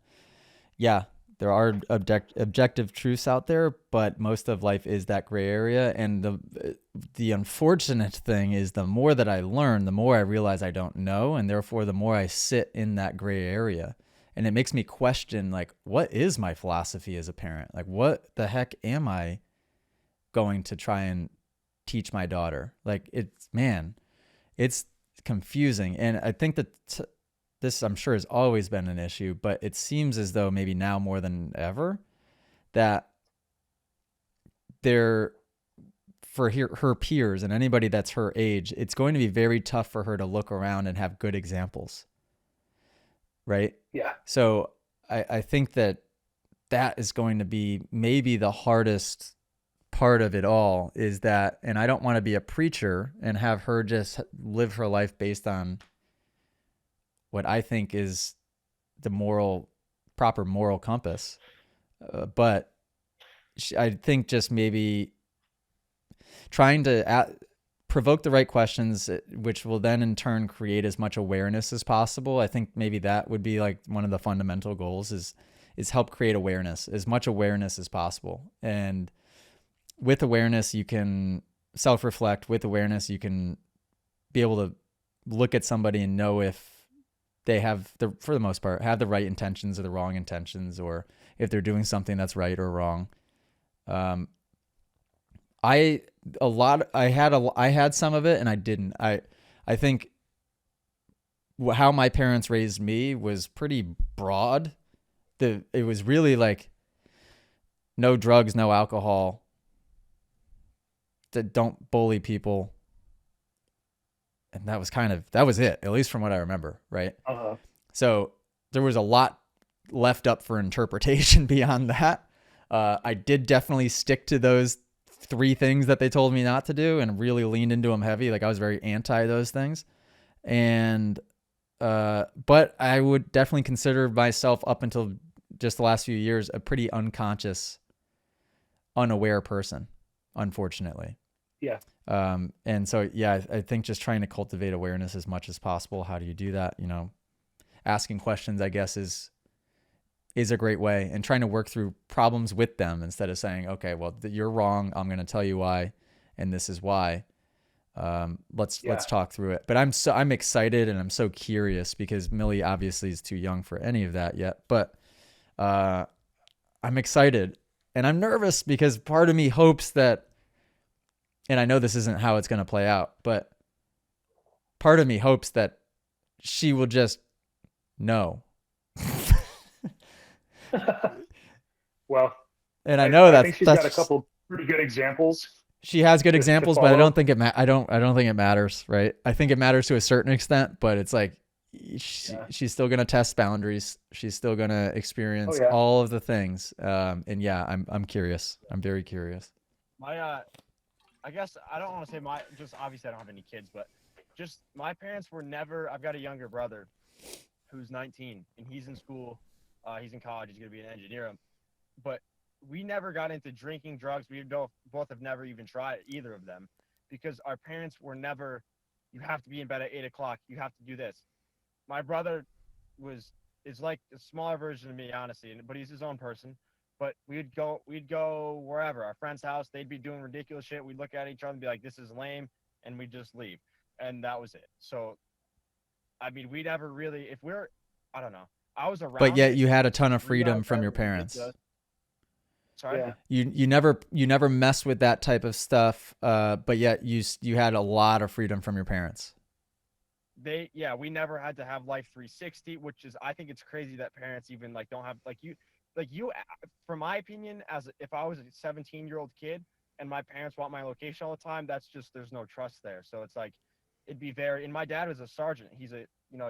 yeah, there are objective truths out there, but most of life is that gray area. And the unfortunate thing is, the more that I learn, the more I realize I don't know, and therefore the more I sit in that gray area. And it makes me question, like, what is my philosophy as a parent? Like, what the heck am I going to try and teach my daughter? Like, it's confusing. And I think that this, I'm sure, has always been an issue, but it seems as though maybe now more than ever that there for her peers and anybody that's her age, it's going to be very tough for her to look around and have good examples, right? Yeah. So I think that is going to be maybe the hardest part of it all, is that, and I don't want to be a preacher and have her just live her life based on what I think is the proper moral compass. But I think just maybe trying to provoke the right questions, which will then in turn create as much awareness as possible. I think maybe that would be like one of the fundamental goals is help create awareness, as much awareness as possible. And with awareness, you can self-reflect. With awareness, you can be able to look at somebody and know if they have for the most part, have the right intentions or the wrong intentions, or if they're doing something that's right or wrong. I had some of it and I didn't. I think how my parents raised me was pretty broad. It was really like no drugs, no alcohol, that don't bully people. And that was it, at least from what I remember. Right. Uh-huh. So there was a lot left up for interpretation beyond that. I did definitely stick to those 3 things that they told me not to do and really leaned into them heavy. Like I was very anti those things. And, but I would definitely consider myself up until just the last few years, a pretty unconscious, unaware person, unfortunately. Yeah. And so, yeah, I think just trying to cultivate awareness as much as possible. How do you do that? You know, asking questions, I guess, is a great way, and trying to work through problems with them instead of saying, okay, well, you're wrong. I'm going to tell you why. And this is why. Let's talk through it. But I'm excited and I'm so curious because Millie obviously is too young for any of that yet, but, I'm excited and I'm nervous because part of me hopes that, and I know this isn't how it's going to play out, but part of me hopes that she will just know. Well, and I know I think she's got a couple pretty good examples. She has good examples, but I don't think I don't think it matters, right? I think it matters to a certain extent, but it's like she's still going to test boundaries. She's still going to experience all of the things. And yeah, I'm curious. I'm very curious. I guess I don't want to say just obviously I don't have any kids, but just my parents were never, I've got a younger brother who's 19 and he's in school. He's in college. He's going to be an engineer. But we never got into drinking, drugs. We both have never even tried either of them because our parents were never, you have to be in bed at 8 o'clock. You have to do this. My brother is like a smaller version of me, honestly, but he's his own person. But we'd go wherever, our friend's house. They'd be doing ridiculous shit. We'd look at each other and be like, this is lame. And we'd just leave. And that was it. So, I mean, we never really, I don't know. I was around. But yet you had a ton of freedom from your parents. Sorry. Yeah. You never messed with that type of stuff. But yet you had a lot of freedom from your parents. We never had to have Life 360, which is, I think it's crazy that parents even like don't have you, from my opinion, if I was a 17-year-old kid and my parents want my location all the time, that's just, there's no trust there. So it's like, it'd be and my dad was a sergeant. He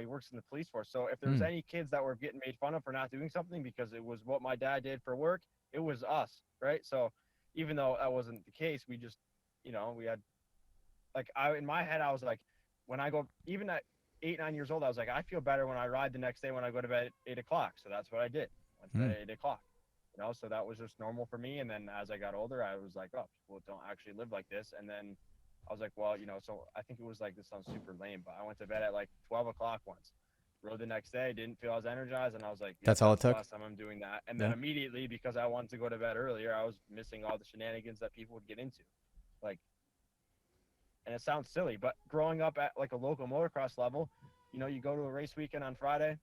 works in the police force. So if there was any kids that were getting made fun of for not doing something because it was what my dad did for work, it was us, right? So even though that wasn't the case, we just, we had, in my head, I was like, when I go, even at 8, 9 years old, I was like, I feel better when I ride the next day when I go to bed at 8 o'clock. So that's what I did. I went to bed at 8 o'clock. So that was just normal for me. And then as I got older, I was like, oh, people don't actually live like this. And then I was like, well, so I think it was like, this sounds super lame, but I went to bed at like 12 o'clock once. Rode the next day, didn't feel as energized, and I was like, that's all it took. Last time I'm doing that. And then immediately, because I wanted to go to bed earlier, I was missing all the shenanigans that people would get into. And it sounds silly, but growing up at like a local motocross level, you go to a race weekend on Friday,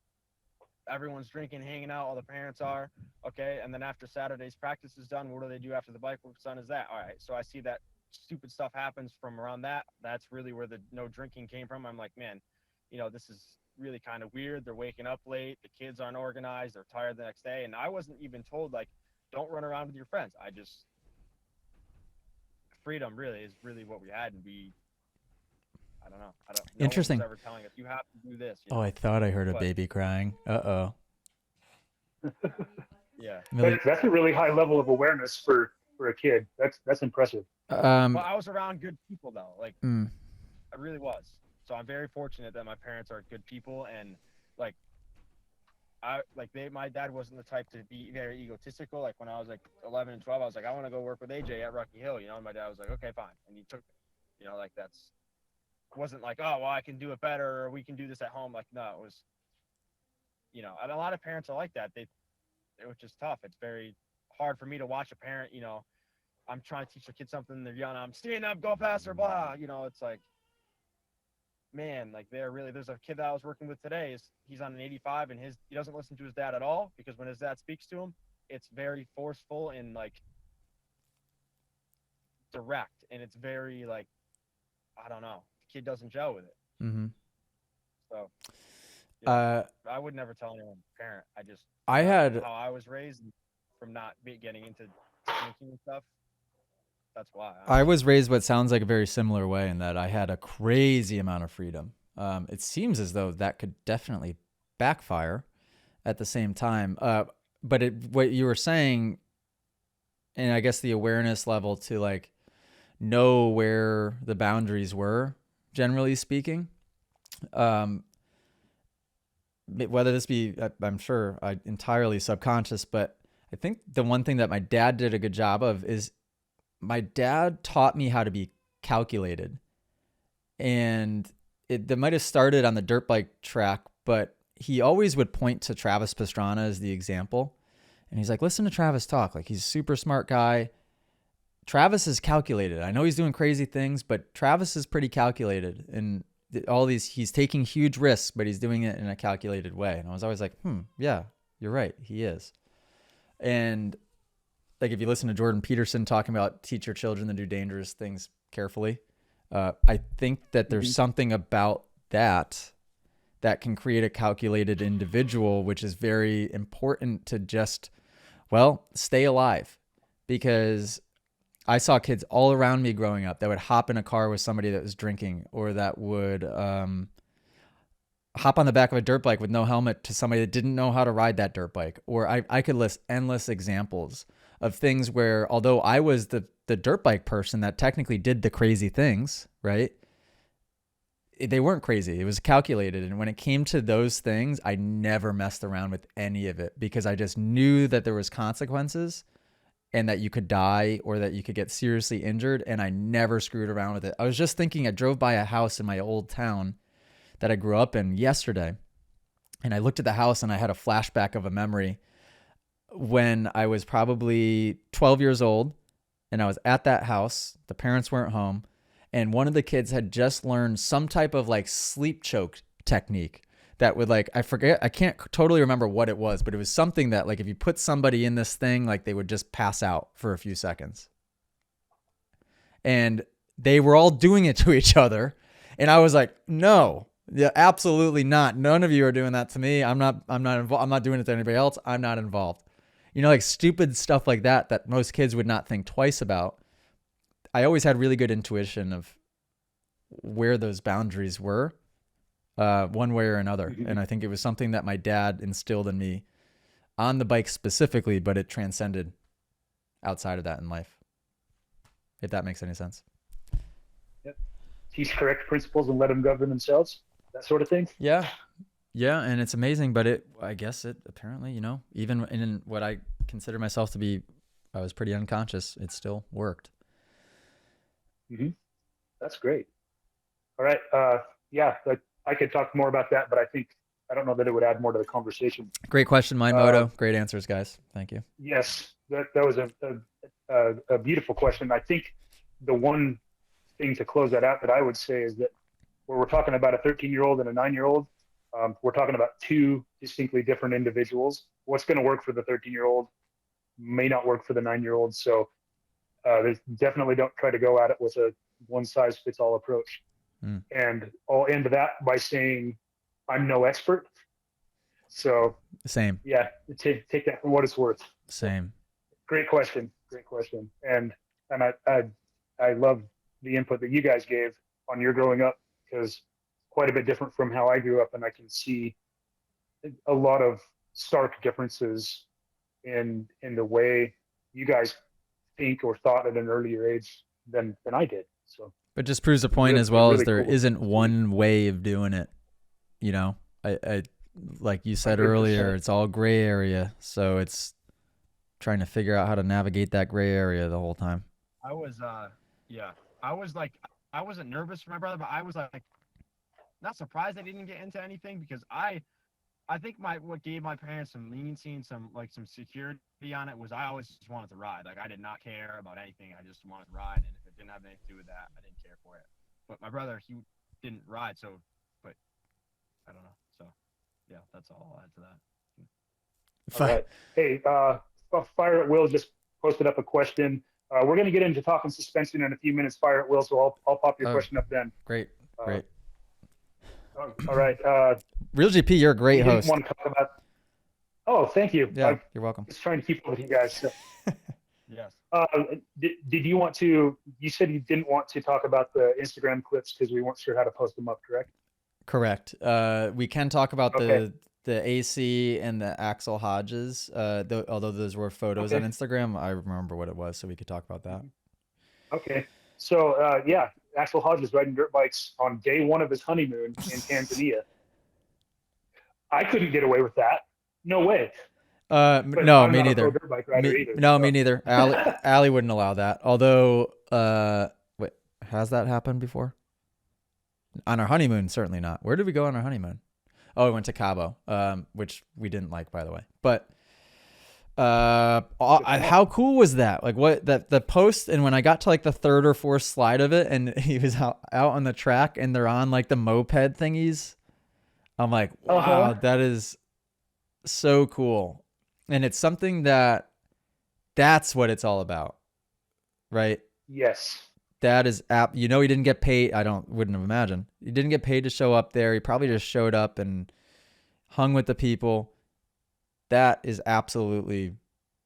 everyone's drinking, hanging out, all the parents are, okay, and then after Saturday's practice is done, what do they do after the bike work's done? Is that all right? So I see that stupid stuff happens from around that. That's really where the no drinking came from. I'm like, man, this is really kind of weird. They're waking up late, the kids aren't organized, they're tired the next day. And I wasn't even told, like, don't run around with your friends. I just freedom really is really what we had, and I don't know. Interesting. No one was ever telling us you have to do this. Oh, I thought I heard a But- baby crying. Uh-oh. Yeah. That's a really high level of awareness for a kid. That's impressive. Um, Well, I was around good people though. Like mm, I really was. So I'm very fortunate that my parents are good people, and like my dad wasn't the type to be very egotistical. Like when I was like 11 and 12, I was like, I want to go work with AJ at Rocky Hill, and my dad was like, okay, fine, and he took, like that's wasn't like, oh well, I can do it better, or we can do this at home. Like no, it was, and a lot of parents are like that. It was just tough. It's very hard for me to watch a parent, I'm trying to teach a kid something, they're yelling, I'm stand up, go faster, blah. It's like, man, like there's a kid that I was working with today, he's on an 85, and he doesn't listen to his dad at all, because when his dad speaks to him, it's very forceful and like direct, and it's very like, I don't know, the kid doesn't gel with it. mm-hmm. So I would never tell anyone, parent. I had how I was raised from not getting into drinking and stuff. That's why I was raised what sounds like a very similar way, in that I had a crazy amount of freedom. It seems as though that could definitely backfire at the same time. But what you were saying, and I guess the awareness level to like know where the boundaries were, generally speaking, whether this be, I'm sure, entirely subconscious, but I think the one thing that my dad did a good job of is my dad taught me how to be calculated. And that might have started on the dirt bike track, but he always would point to Travis Pastrana as the example. And he's like, listen to Travis talk. Like, he's a super smart guy. Travis is calculated. I know he's doing crazy things, but Travis is pretty calculated. And he's taking huge risks, but he's doing it in a calculated way. And I was always like, yeah, you're right. He is. And like, if you listen to Jordan Peterson talking about teach your children to do dangerous things carefully, I think that there's something about that can create a calculated individual, which is very important to just, stay alive. Because I saw kids all around me growing up that would hop in a car with somebody that was drinking, or that would hop on the back of a dirt bike with no helmet to somebody that didn't know how to ride that dirt bike. Or I could list endless examples of things where, although I was the dirt bike person that technically did the crazy things, right? They weren't crazy. It was calculated. And when it came to those things, I never messed around with any of it, because I just knew that there was consequences and that you could die or that you could get seriously injured. And I never screwed around with it. I was just thinking, I drove by a house in my old town that I grew up in yesterday, and I looked at the house and I had a flashback of a memory when I was probably 12 years old, and I was at that house. The parents weren't home, and one of the kids had just learned some type of like sleep choke technique that would, like, I can't totally remember what it was, but it was something that, like, if you put somebody in this thing, like, they would just pass out for a few seconds. And they were all doing it to each other. And I was like, no, yeah, absolutely not. None of you are doing that to me. I'm not involved. I'm not doing it to anybody else. I'm not involved. Like stupid stuff like that most kids would not think twice about. I always had really good intuition of where those boundaries were, one way or another. Mm-hmm. And I think it was something that my dad instilled in me on the bike specifically, but it transcended outside of that in life, if that makes any sense. Yep. Teach correct principles and let them govern themselves, that sort of thing. Yeah. Yeah. And it's amazing, but I guess it apparently, even in what I consider myself to be, I was pretty unconscious, it still worked. Mm-hmm. That's great. All right. Yeah, I could talk more about that, but I don't know that it would add more to the conversation. Great question, Moto. Great answers, guys. Thank you. Yes, that was a beautiful question. I think the one thing to close that out that I would say is that where we're talking about a 13-year-old and a 9-year-old, we're talking about two distinctly different individuals. What's going to work for the 13-year-old may not work for the 9-year-old. So definitely don't try to go at it with a one-size-fits-all approach. And I'll end that by saying I'm no expert. So same. Yeah, take that for what it's worth. Same. Great question. And I I love the input that you guys gave on your growing up, because quite a bit different from how I grew up, and I can see a lot of stark differences in the way you guys think or thought at an earlier age than I did. So But just proves a point really, as well as really there cool. isn't one way of doing it. You know, I like you said 100%. earlier, it's all gray area. So it's trying to figure out how to navigate that gray area the whole time. I was yeah. I was like, I wasn't nervous for my brother, but I was like not surprised I didn't get into anything, because I think what gave my parents some leniency and some security on it was I always just wanted to ride. Like, I did not care about anything. I just wanted to ride, and if it didn't have anything to do with that, I didn't care for it. But my brother, he didn't ride, so but I don't know. So yeah, that's all I'll add to that. All right. Hey, Fire at Will just posted up a question. We're going to get into talking suspension in a few minutes, Fire at Will, so I'll pop your question up then. Great. Great. All right. Real GP, you're a great you didn't host. want to talk about. Oh, thank you. Yeah, you're welcome. Just trying to keep up with you guys. So. Yes. Did you want to? You said you didn't want to talk about the Instagram clips because we weren't sure how to post them up, correct? Correct. We can talk about Okay. the AC and the Axel Hodges. Although those were photos on Okay. Instagram, I remember what it was, so we could talk about that. Okay. So yeah, Axel Hodges riding dirt bikes on day one of his honeymoon in Tanzania. I couldn't get away with that. No way. But No, I'm me not a pro neither. dirt bike rider either. No, so. me neither. Allie wouldn't allow that. Although, wait, has that happened before? On our honeymoon, certainly not. Where did we go on our honeymoon? Oh, we went to Cabo, which we didn't like, by the way. But how cool was that? Like, what the post, and when I got to like the third or fourth slide of it, and he was out on the track, and they're on like the moped thingies. I'm like, wow, that is so cool. And it's something that's what it's all about, right? Yes. That is he didn't get paid. Wouldn't have imagined. He didn't get paid to show up there. He probably just showed up and hung with the people. That is absolutely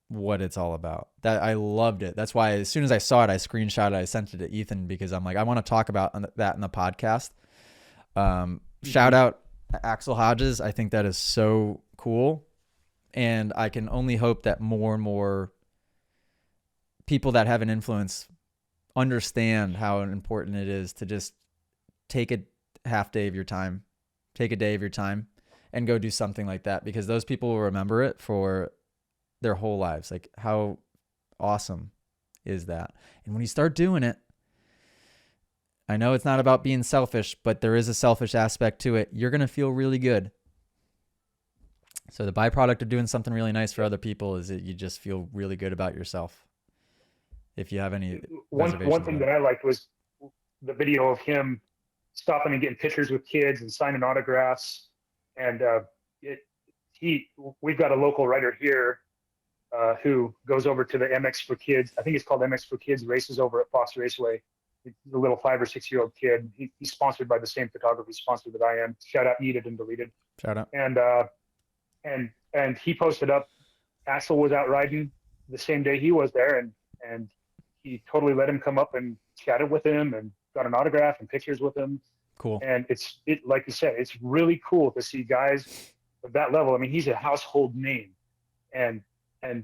what it's all about. That I loved it. That's why as soon as I saw it, I screenshot it. I sent it to Ethan because I'm like, I want to talk about that in the podcast. Shout out Axel Hodges. I think that is so cool. And I can only hope that more and more people that have an influence understand how important it is to just take a half day of your time, take a day of your time and go do something like that, because those people will remember it for their whole lives. Like, how awesome is that? And when you start doing it, I know it's not about being selfish, but there is a selfish aspect to it. You're going to feel really good. So the byproduct of doing something really nice for other people is that you just feel really good about yourself. If you have any one thing that I liked was the video of him stopping and getting pictures with kids and signing autographs. And we've got a local rider here who goes over to the MX for Kids. I think it's called MX for Kids races over at Fox Raceway. He's a little 5 or 6 year old kid. He's sponsored by the same photography sponsor that I am. Shout out Needed and Deleted. Shout out. And he posted up, Axel was out riding the same day he was there, and he totally let him come up and chatted with him and got an autograph and pictures with him. Cool. And like you said, it's really cool to see guys of that level. I mean, he's a household name, and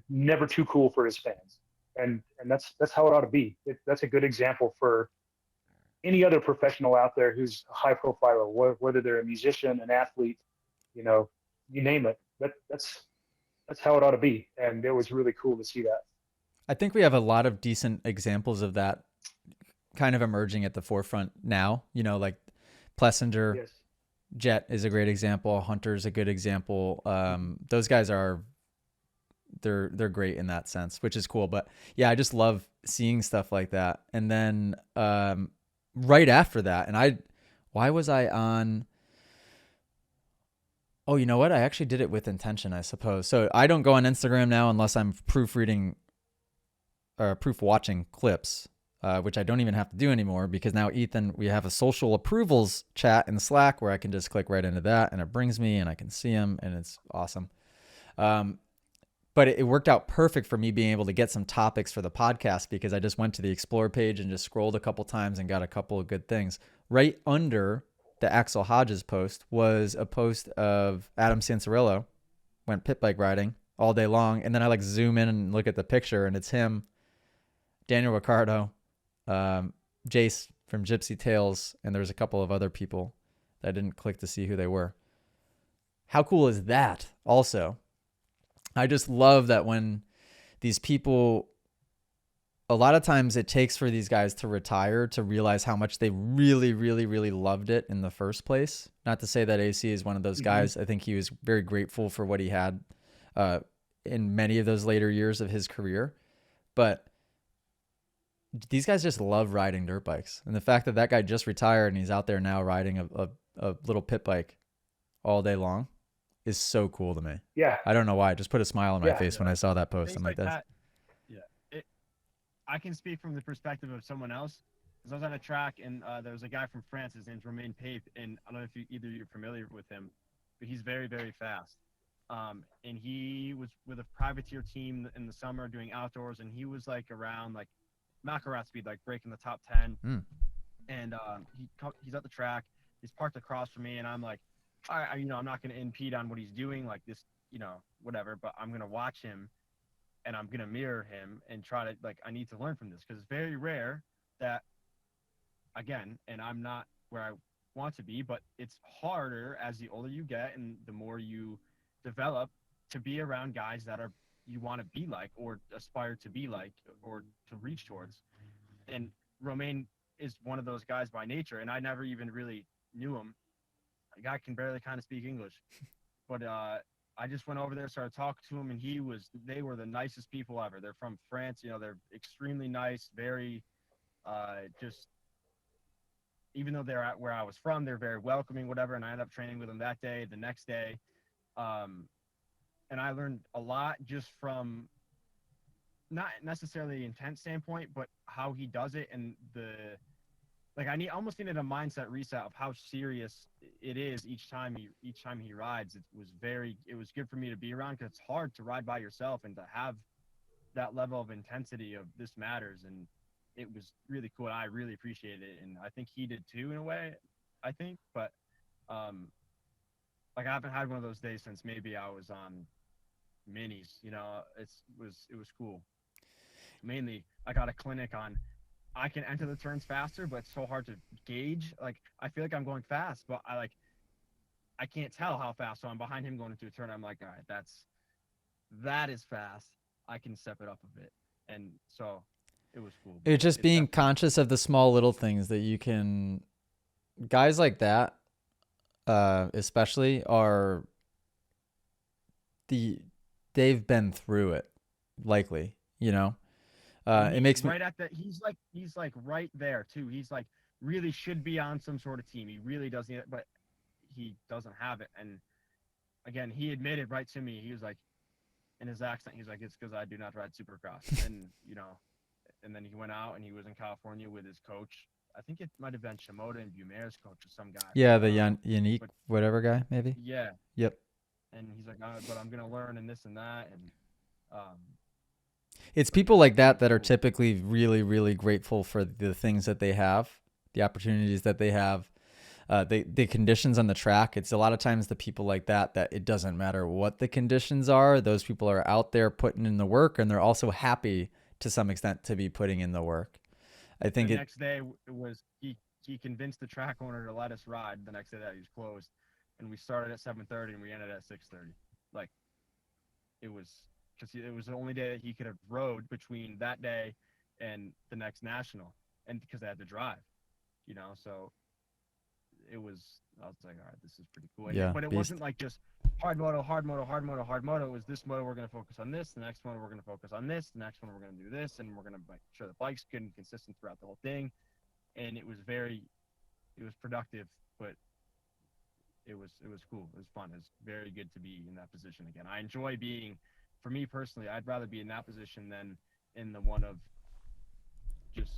never too cool for his fans. And that's how it ought to be. That's a good example for any other professional out there who's high profile, whether they're a musician, an athlete, you name it. That's how it ought to be. And it was really cool to see that. I think we have a lot of decent examples of that kind of emerging at the forefront now. Like Plessinger, Yes. Jet is a great example. Hunter's a good example. Those guys they're great in that sense, which is cool. But yeah, I just love seeing stuff like that. And then right after that, why was I on? Oh, you know what? I actually did it with intention, I suppose. So I don't go on Instagram now unless I'm proofreading or proof watching clips, which I don't even have to do anymore, because now Ethan, we have a social approvals chat in Slack where I can just click right into that and it brings me and I can see him and it's awesome. but it worked out perfect for me being able to get some topics for the podcast because I just went to the Explore page and just scrolled a couple times and got a couple of good things. Right under the Axel Hodges post was a post of Adam Sansarillo went pit bike riding all day long. And then I like zoom in and look at the picture and it's him, Daniel Ricciardo, Jace from Gypsy Tales, and there's a couple of other people that I didn't click to see who they were. How cool is that also? I just love that when these people, a lot of times it takes for these guys to retire to realize how much they really, really, really loved it in the first place. Not to say that AC is one of those guys. I think he was very grateful for what he had in many of those later years of his career. But these guys just love riding dirt bikes. And the fact that that guy just retired and he's out there now riding a little pit bike all day long is so cool to me. Yeah. I don't know why. It just put a smile on my face when I saw that post. Things I'm like, that. Yeah. I can speak from the perspective of someone else. Because I was on a track and there was a guy from France. His name's Romain Pape, and I don't know if either of you are familiar with him, but he's very, very fast. And he was with a privateer team in the summer doing outdoors, and he was like around like Macarat speed, like breaking the top 10. And he's at the track. He's parked across from me, and I'm like, I'm not going to impede on what he's doing, like this, whatever, but I'm going to watch him and I'm going to mirror him and try to, like, I need to learn from this because it's very rare that, again, and I'm not where I want to be, but it's harder as the older you get and the more you develop to be around guys that you want to be like or aspire to be like or to reach towards. And Romain is one of those guys by nature, and I never even really knew him. The guy can barely kind of speak English, but I just went over there, started talking to him, and they were the nicest people ever. They're from France, they're extremely nice, very just, even though they're at where I was from, they're very welcoming, whatever. And I ended up training with them that day, the next day. And I learned a lot just from not necessarily the intent standpoint, but how he does it and I almost needed a mindset reset of how serious it is each time he rides. It was good for me to be around because it's hard to ride by yourself and to have that level of intensity of this matters. And it was really cool. I really appreciated it. And I think he did too in a way, but I haven't had one of those days since maybe I was on minis, it was cool. Mainly I got a clinic on, I can enter the turns faster, but it's so hard to gauge. Like, I feel like I'm going fast, but I can't tell how fast. So I'm behind him going into a turn. I'm like, all right, that is fast. I can step it up a bit. And so it was cool. It's just being conscious of the small little things that you can, guys like that, especially they've been through it likely, it makes right at that. He's like right there too. He's like really should be on some sort of team. He really does need it, but he doesn't have it. And again, he admitted right to me, he was like, in his accent, he's like, it's because I do not ride Supercross. And and then he went out and he was in California with his coach. I think it might have been Shimoda and Bumer's coach or some guy. Yeah, the unique whatever guy, maybe. Yeah. Yep. And he's like, but I'm gonna learn and this and that. And it's people like that that are typically really, really grateful for the things that they have, the opportunities that they have, the conditions on the track. It's a lot of times the people like that it doesn't matter what the conditions are. Those people are out there putting in the work, and they're also happy to some extent to be putting in the work. I think the next day it was he convinced the track owner to let us ride. The next day that he was closed, and we started at 7:30 and we ended at 6:30. Like, it was because it was the only day that he could have rode between that day and the next national, and because they had to drive, so it was. I was like, all right, this is pretty cool. Yeah, but it wasn't like just hard moto, hard moto, hard moto, hard moto. It was this moto we're going to focus on this, the next moto we're going to focus on this, the next one we're going to do this, and we're going to make sure the bike's good and consistent throughout the whole thing. And it was productive, but it was cool. It was fun. It was very good to be in that position again. I enjoy being, for me personally, I'd rather be in that position than in the one of just,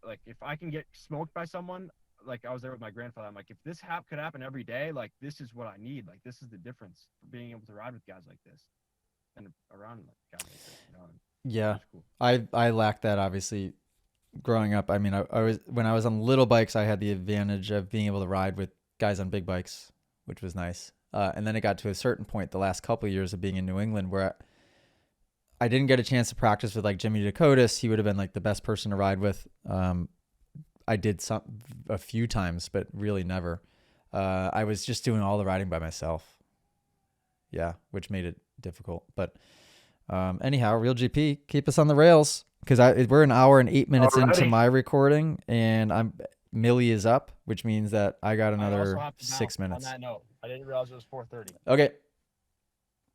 like if I can get smoked by someone, like I was there with my grandfather. I'm like, if this could happen every day, like this is what I need. Like this is the difference for being able to ride with guys like this. and around guys like this, you know. Yeah. It's cool. I lacked that obviously growing up. I mean, I was when I was on little bikes, I had the advantage of being able to ride with guys on big bikes, which was nice. And then it got to a certain point, the last couple of years of being in New England, where I didn't get a chance to practice with like Jimmy Dakotas. He would have been like the best person to ride with. I did a few times, but really never. I was just doing all the riding by myself. Yeah, which made it difficult. But anyhow, Real GP, keep us on the rails because we're an hour and 8 minutes into my recording, and Millie is up, which means that I got another 6 minutes. On that note, I didn't realize it was 4:30. Okay.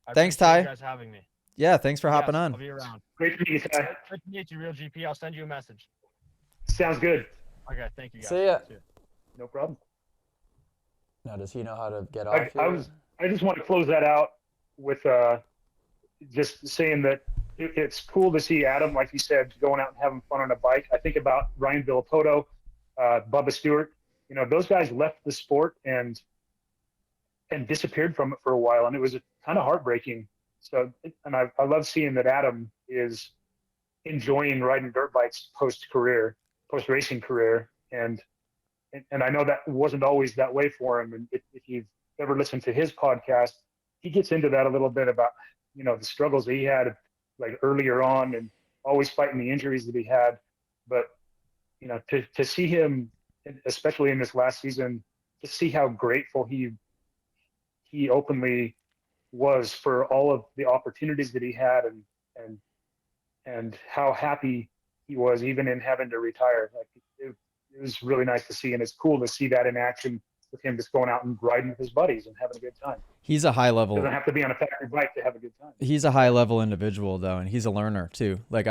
I Thanks, appreciate Ty. You guys having me. Yeah, thanks for hopping on. I'll be around. Great to meet you, Ty. Great to meet you, Real GP. I'll send you a message. Sounds good. Okay, thank you guys. See ya. No problem. Now, does he know how to get off? I just want to close that out with just saying that it's cool to see Adam, like you said, going out and having fun on a bike. I think about Ryan Villapoto, Bubba Stewart. You know, those guys left the sport and disappeared from it for a while, and it was kind of heartbreaking. So, and I love seeing that Adam is enjoying riding dirt bikes post-racing career, and I know that wasn't always that way for him. And if you've ever listened to his podcast, he gets into that a little bit about, you know, the struggles that he had like earlier on and always fighting the injuries that he had. But, you know, to see him, especially in this last season, to see how grateful he openly was for all of the opportunities that he had and how happy he was even in having to retire. Like it was really nice to see, and it's cool to see that in action with him just going out and riding with his buddies and having a good time. He's a high level. Doesn't have to be on a factory bike to have a good time. He's a high level individual though, and he's a learner too. Like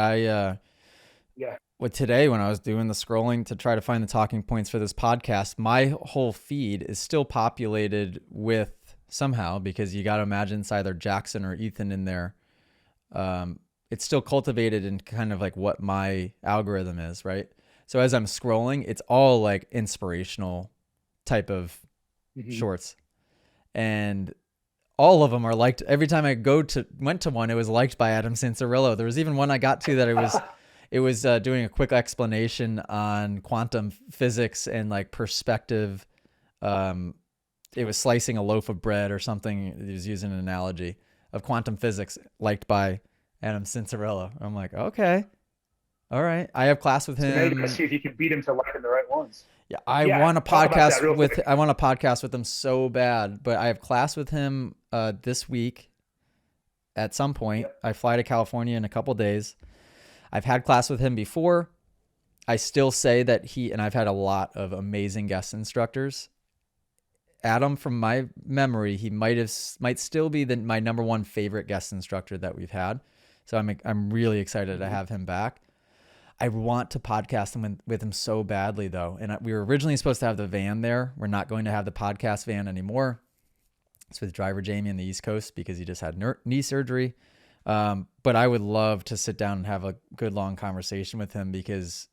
with today when I was doing the scrolling to try to find the talking points for this podcast, my whole feed is still populated with somehow, because you got to imagine it's either Jackson or Ethan in there. It's still cultivated in kind of like what my algorithm is, right? So as I'm scrolling, it's all like inspirational type of shorts, and all of them are liked. Every time I went to one, it was liked by Adam Cincerillo. There was even one I got to that it was doing a quick explanation on quantum physics and like perspective. It was slicing a loaf of bread or something. He was using an analogy of quantum physics, liked by Adam Cincerillo. I'm like, okay, all right. I have class with him. So now you gotta see if you can beat him to liking the right ones. Yeah, I want a podcast with him so bad, but I have class with him this week at some point. Yep. I fly to California in a couple days. I've had class with him before. I still say that and I've had a lot of amazing guest instructors. Adam, from my memory, he might still be my number one favorite guest instructor that we've had. So I'm really excited to have him back. I want to podcast with him so badly though. And we were originally supposed to have the van there. We're not going to have the podcast van anymore. It's with driver Jamie in the East Coast because he just had knee surgery. But I would love to sit down and have a good long conversation with him because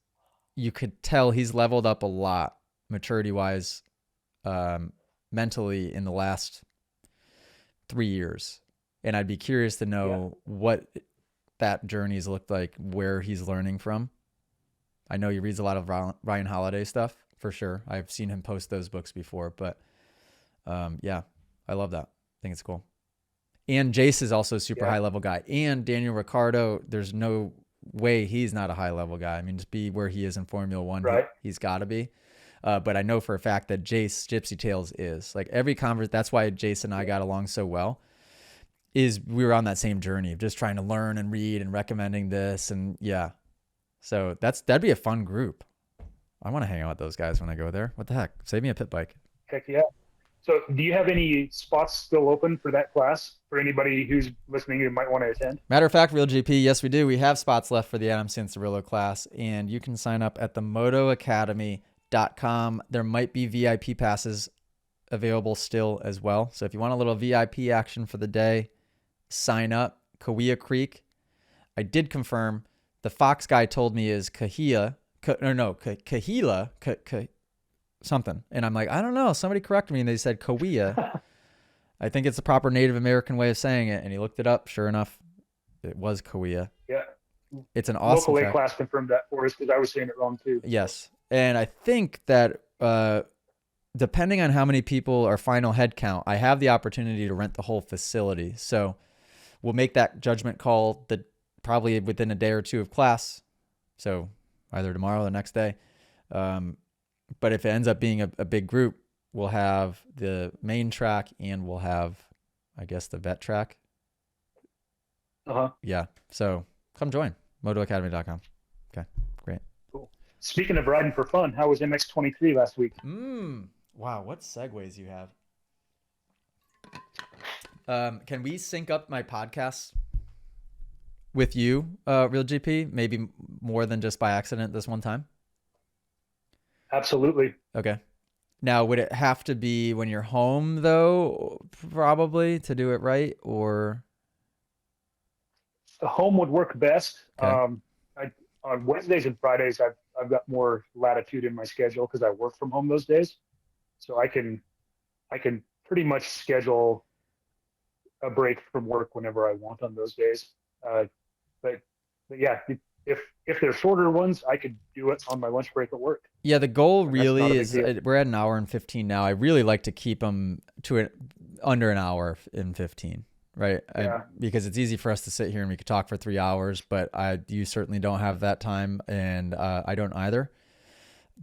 you could tell he's leveled up a lot maturity wise, mentally in the last 3 years. And I'd be curious to know what that journey's looked like, where he's learning from. I know he reads a lot of Ryan Holiday stuff for sure. I've seen him post those books before, but yeah, I love that. I think it's cool. And Jace is also a super high level guy. And Daniel Ricciardo, there's no way he's not a high level guy. I mean, just be where he is in Formula One, right? He's got to be. But I know for a fact that Jace Gypsy Tales is like every that's why Jace and I got along so well. Is we were on that same journey of just trying to learn and read and recommending this. And so that'd be a fun group. I want to hang out with those guys when I go there. What the heck? Save me a pit bike. Heck yeah. So do you have any spots still open for that class for anybody who's listening who might want to attend? Matter of fact, Real GP, yes, we do. We have spots left for the Adam Cincerillo class, and you can sign up at the motoacademy.com. There might be VIP passes available still as well. So if you want a little VIP action for the day, sign up. Cahuilla Creek. I did confirm. The Fox guy told me is Kahila, something. And I'm like, I don't know. Somebody corrected me and they said Cahuilla. I think it's the proper Native American way of saying it. And he looked it up. Sure enough, It was Kauai. Yeah. It's an awesome Local A track. class confirmed that for us because I was saying it wrong too. Yes. And I think that depending on how many people are final head count, I have the opportunity to rent the whole facility. So we'll make that judgment call probably within a day or two of class. So either tomorrow or the next day. But if it ends up being a big group, we'll have the main track and we'll have, I guess, the vet track. Yeah. So come join motoacademy.com. Okay, great. Cool. Speaking of riding for fun, how was MX23 last week? Wow, what segues you have. Can we sync up my podcasts with you, Real GP? Maybe more than just by accident this one time? Absolutely. Okay. Now, would it have to be when you're home, though, probably, to do it right? Or The home would work best. Okay. On Wednesdays and Fridays, I've got more latitude in my schedule because I work from home those days, so I can pretty much schedule a break from work whenever I want on those days. But yeah, if they're shorter ones, I could do it on my lunch break at work. Yeah, the goal And that's not a really big is deal. we're at an hour and 15 now. I really like to keep them to under an hour and 15, right? Yeah. Because it's easy for us to sit here and we could talk for 3 hours, but you certainly don't have that time, and I don't either.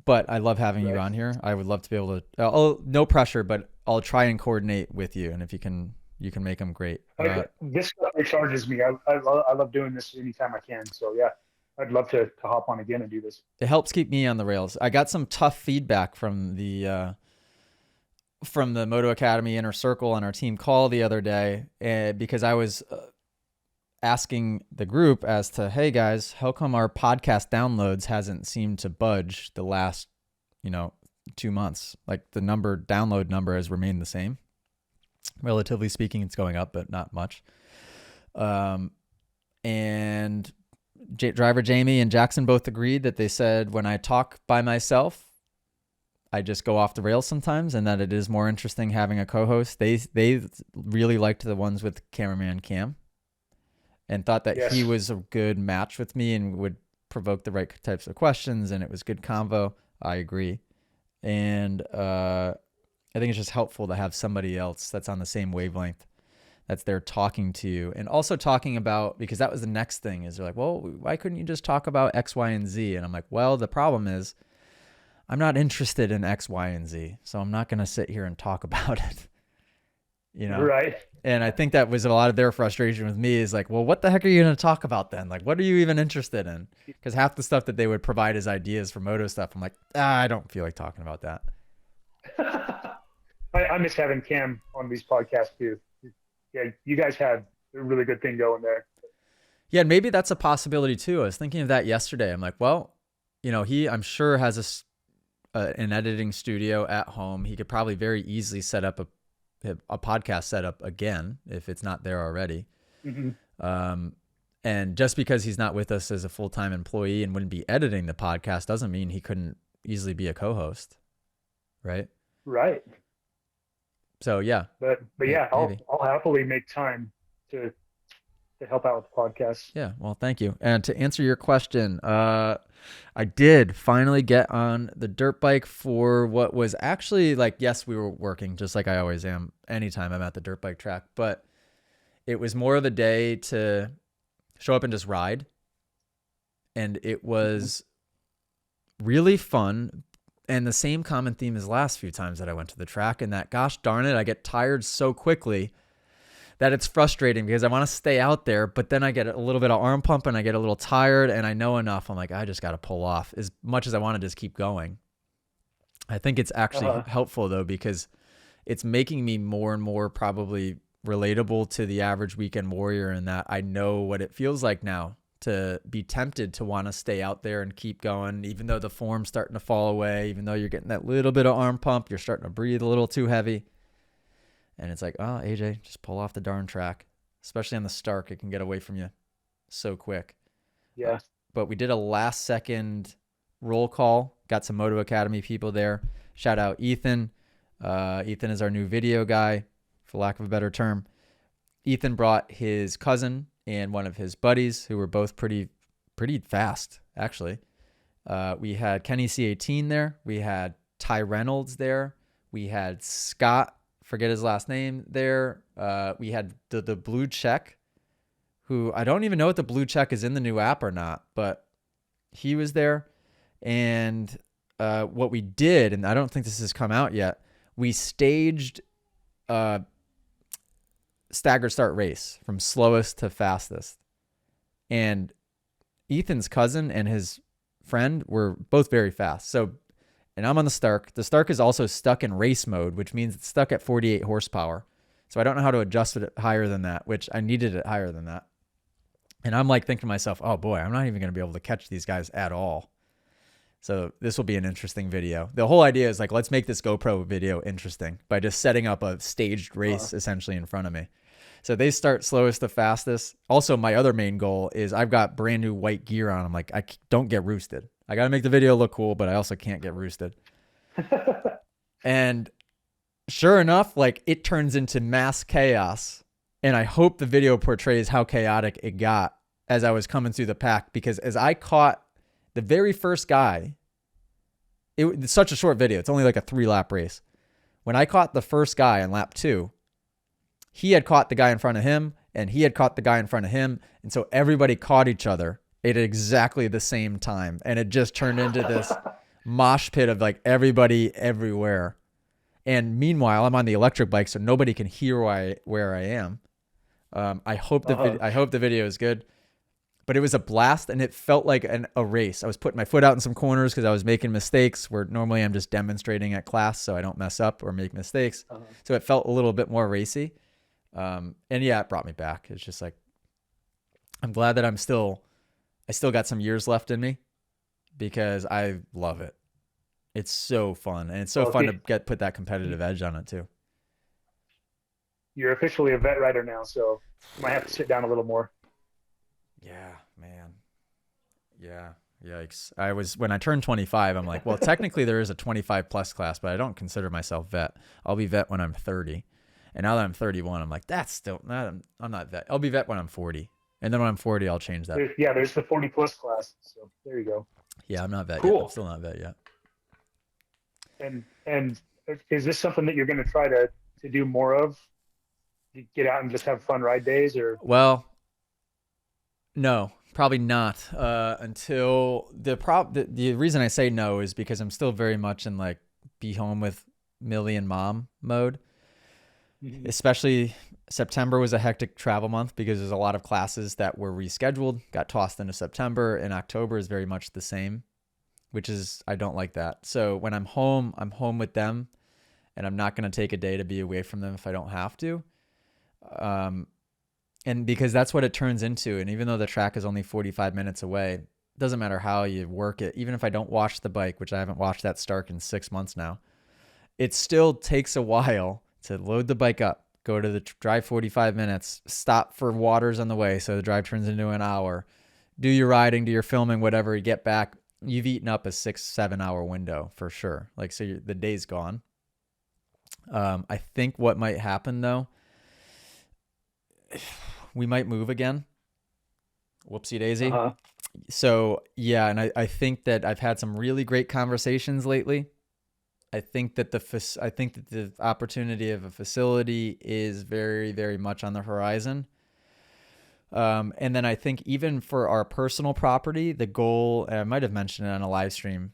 But I love having you Right. on here. I would love to be able to. No pressure, but I'll try and coordinate with you, and if you can make them great. This stuff recharges me. I love doing this anytime I can. So yeah, I'd love to hop on again and do this. It helps keep me on the rails. I got some tough feedback from the Moto Academy Inner Circle on our team call the other day, because I was asking the group as to, hey guys, how come our podcast downloads hasn't seemed to budge the last 2 months? Like the download number has remained the same. Relatively speaking, it's going up, but not much. And driver Jamie and Jackson both agreed that they said when I talk by myself, I just go off the rails sometimes, and that it is more interesting having a co-host. They really liked the ones with cameraman Cam, and thought that Yes. he was a good match with me and would provoke the right types of questions, and it was good convo. I agree. And I think it's just helpful to have somebody else that's on the same wavelength, that's there talking to you, and also talking about, because that was the next thing, is they're like, well, why couldn't you just talk about X, Y, and Z? And I'm like, well, the problem is I'm not interested in X, Y, and Z, so I'm not going to sit here and talk about it. Right. And I think that was a lot of their frustration with me, is like, well, what the heck are you going to talk about then? Like, what are you even interested in? Because half the stuff that they would provide as ideas for moto stuff, I'm like, I don't feel like talking about that. I miss having Cam on these podcasts too. Yeah, you guys had a really good thing going there. Yeah, and maybe that's a possibility too. I was thinking of that yesterday. I'm like, well, he, I'm sure, has an editing studio at home. He could probably very easily set up a podcast setup again if it's not there already. Mm-hmm. And just because he's not with us as a full-time employee and wouldn't be editing the podcast doesn't mean he couldn't easily be a co-host, right? Right. So yeah. But yeah, I'll maybe. happily make time to help out with the podcast. Yeah, well, thank you. And to answer your question, I did finally get on the dirt bike for what was actually like, yes, we were working just like I always am anytime I'm at the dirt bike track, but it was more of a day to show up and just ride. And it was really fun. And the same common theme as last few times that I went to the track, and that, gosh darn it, I get tired so quickly that it's frustrating because I want to stay out there, but then I get a little bit of arm pump and I get a little tired, and I know enough. I'm like, I just got to pull off, as much as I want to just keep going. I think it's actually helpful though, because it's making me more and more probably relatable to the average weekend warrior, in that I know what it feels like now to be tempted to want to stay out there and keep going, even though the form's starting to fall away, even though you're getting that little bit of arm pump, you're starting to breathe a little too heavy. And it's like, oh, AJ, just pull off the darn track. Especially on the Stark, it can get away from you so quick. Yeah. But we did a last second roll call, got some Moto Academy people there. Shout out Ethan. Ethan is our new video guy, for lack of a better term. Ethan brought his cousin and one of his buddies who were both pretty fast, actually. We had Kenny C18 there. We had Ty Reynolds there. We had Scott, forget his last name, there. We had the blue check, who I don't even know if the blue check is in the new app or not, but he was there. And what we did, and I don't think this has come out yet, we staged a stagger start race from slowest to fastest. And Ethan's cousin and his friend were both very fast. So, and I'm on the Stark. The Stark is also stuck in race mode, which means it's stuck at 48 horsepower. So I don't know how to adjust it higher than that, which I needed it higher than that. And I'm like thinking to myself, oh boy, I'm not even going to be able to catch these guys at all. So this will be an interesting video. The whole idea is like, let's make this GoPro video interesting by just setting up a staged race essentially in front of me. So they start slowest to fastest. Also, my other main goal is I've got brand new white gear on. I'm like, I don't get roosted. I got to make the video look cool, but I also can't get roosted. And sure enough, like it turns into mass chaos. And I hope the video portrays how chaotic it got as I was coming through the pack, because as I caught the very first guy, it's such a short video. It's only like a 3-lap race. When I caught the first guy on lap 2, he had caught the guy in front of him, and he had caught the guy in front of him. And so everybody caught each other at exactly the same time. And it just turned into this mosh pit of like everybody everywhere. And meanwhile, I'm on the electric bike, so nobody can hear where I am. I hope the video is good. But it was a blast, and it felt like a race. I was putting my foot out in some corners because I was making mistakes where normally I'm just demonstrating at class so I don't mess up or make mistakes. So it felt a little bit more racy. And yeah, it brought me back. It's just like, I'm glad that I still got some years left in me, because I love it. It's so fun. And it's so fun to put that competitive edge on it too. You're officially a vet rider now, so you might have to sit down a little more. Yeah, man. Yeah. Yikes. When I turned 25, I'm like, well, technically there is a 25 plus class, but I don't consider myself vet. I'll be vet when I'm 30. And now that I'm 31, I'm like, that's still not, I'm not vet. I'll be vet when I'm 40. And then when I'm 40, I'll change that. There's the 40 plus class. So there you go. Yeah, I'm not vet Cool. yet. I'm still not vet yet. And is this something that you're going to try to do more of? Get out and just have fun ride days, or? Well, no, probably not. Until the reason I say no is because I'm still very much in like be home with Millie and mom mode. Mm-hmm. Especially September was a hectic travel month because there's a lot of classes that were rescheduled, got tossed into September, and October is very much the same, which is, I don't like that. So when I'm home with them, and I'm not going to take a day to be away from them if I don't have to. And because that's what it turns into. And even though the track is only 45 minutes away, it doesn't matter how you work it. Even if I don't wash the bike, which I haven't washed that Stark in 6 months now, it still takes a while to load the bike up, go to the drive 45 minutes, stop for waters on the way. So the drive turns into an hour, do your riding, do your filming, whatever, you get back, you've eaten up a 6-7 hour window for sure. Like, so the day's gone. I think what might happen though, we might move again. Whoopsie daisy. So yeah. And I think that I've had some really great conversations lately. I think that the opportunity of a facility is very, very much on the horizon. And then I think even for our personal property, the goal, and I might have mentioned it on a live stream,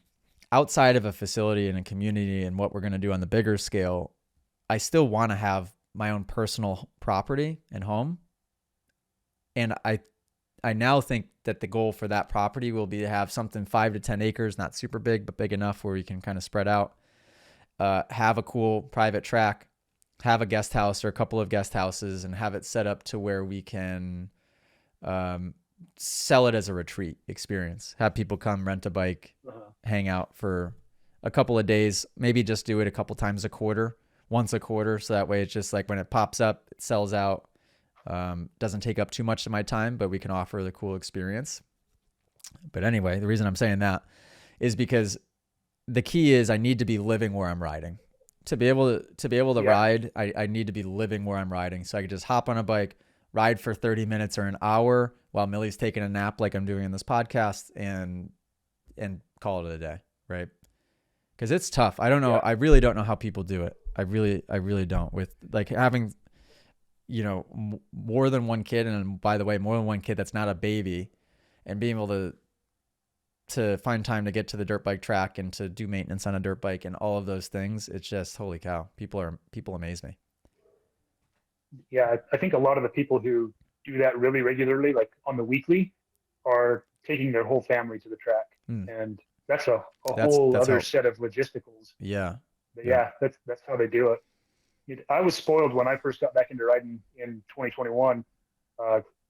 outside of a facility and a community and what we're going to do on the bigger scale, I still want to have my own personal property and home. And I now think that the goal for that property will be to have something 5 to 10 acres, not super big, but big enough where we can kind of spread out. Have a cool private track, have a guest house or a couple of guest houses, and have it set up to where we can sell it as a retreat experience. Have people come rent a bike, hang out for a couple of days, maybe just do it a couple times a quarter, once a quarter. So that way it's just like when it pops up, it sells out. Doesn't take up too much of my time, but we can offer the cool experience. But anyway, the reason I'm saying that is because the key is I need to be living where I'm riding. To be able to ride, I need to be living where I'm riding. So I could just hop on a bike, ride for 30 minutes or an hour while Millie's taking a nap like I'm doing in this podcast and call it a day, right? Because it's tough. I don't know. Yeah. I really don't know how people do it. I really don't. With like having, more than one kid, and by the way, more than one kid that's not a baby, and being able to find time to get to the dirt bike track and to do maintenance on a dirt bike and all of those things. It's just holy cow. People amaze me. Yeah, I think a lot of the people who do that really regularly, like on the weekly, are taking their whole family to the track, and that's a whole other set of logisticals. Yeah. But yeah, that's how they do it. I was spoiled when I first got back into riding in 2021.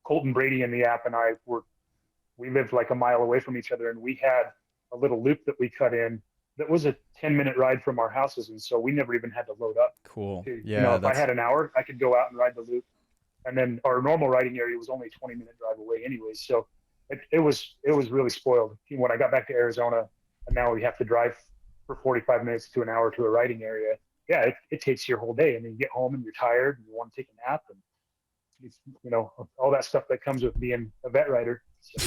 Colton Brady and the app and I we lived like a mile away from each other, and we had a little loop that we cut in that was a 10-minute ride from our houses, and so we never even had to load up. Cool. Yeah, if I had an hour, I could go out and ride the loop, and then our normal riding area was only a 20-minute drive away anyways. So it was really spoiled. When I got back to Arizona, and now we have to drive for 45 minutes to an hour to a riding area. Yeah, it takes your whole day, and then you get home and you're tired and you want to take a nap, and it's, all that stuff that comes with being a vet rider. So.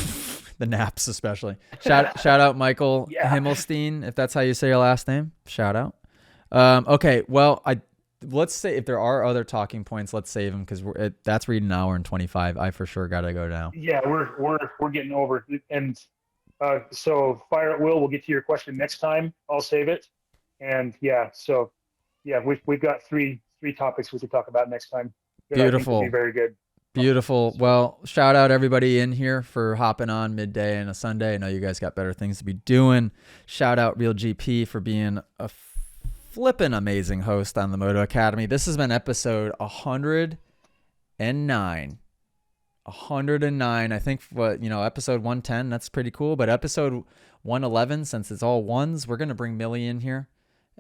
The naps especially. Shout out Michael Himmelstein, if that's how you say your last name. Shout out. Okay, well, let's say if there are other talking points, let's save them because that's reading an hour and 25. I for sure got to go now. Yeah, we're getting over, and so fire at will. We'll get to your question next time. I'll save it, and we've got three topics we could talk about next time. Beautiful. I think will be very good. Beautiful. Well, shout out everybody in here for hopping on midday and a Sunday. I know you guys got better things to be doing. Shout out Real GP for being a flippin' amazing host on the Moto Academy. This has been episode 109. 109. I think episode 110, that's pretty cool. But episode 111, since it's all ones, we're going to bring Millie in here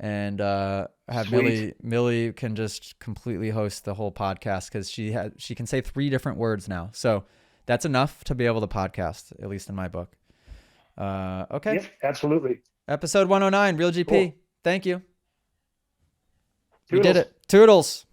and have Sweet. Millie can just completely host the whole podcast because she can say 3 different words now. So that's enough to be able to podcast, at least in my book. Okay. Yep, absolutely. Episode 109, Real GP. Cool. Thank you. Toodles. We did it. Toodles.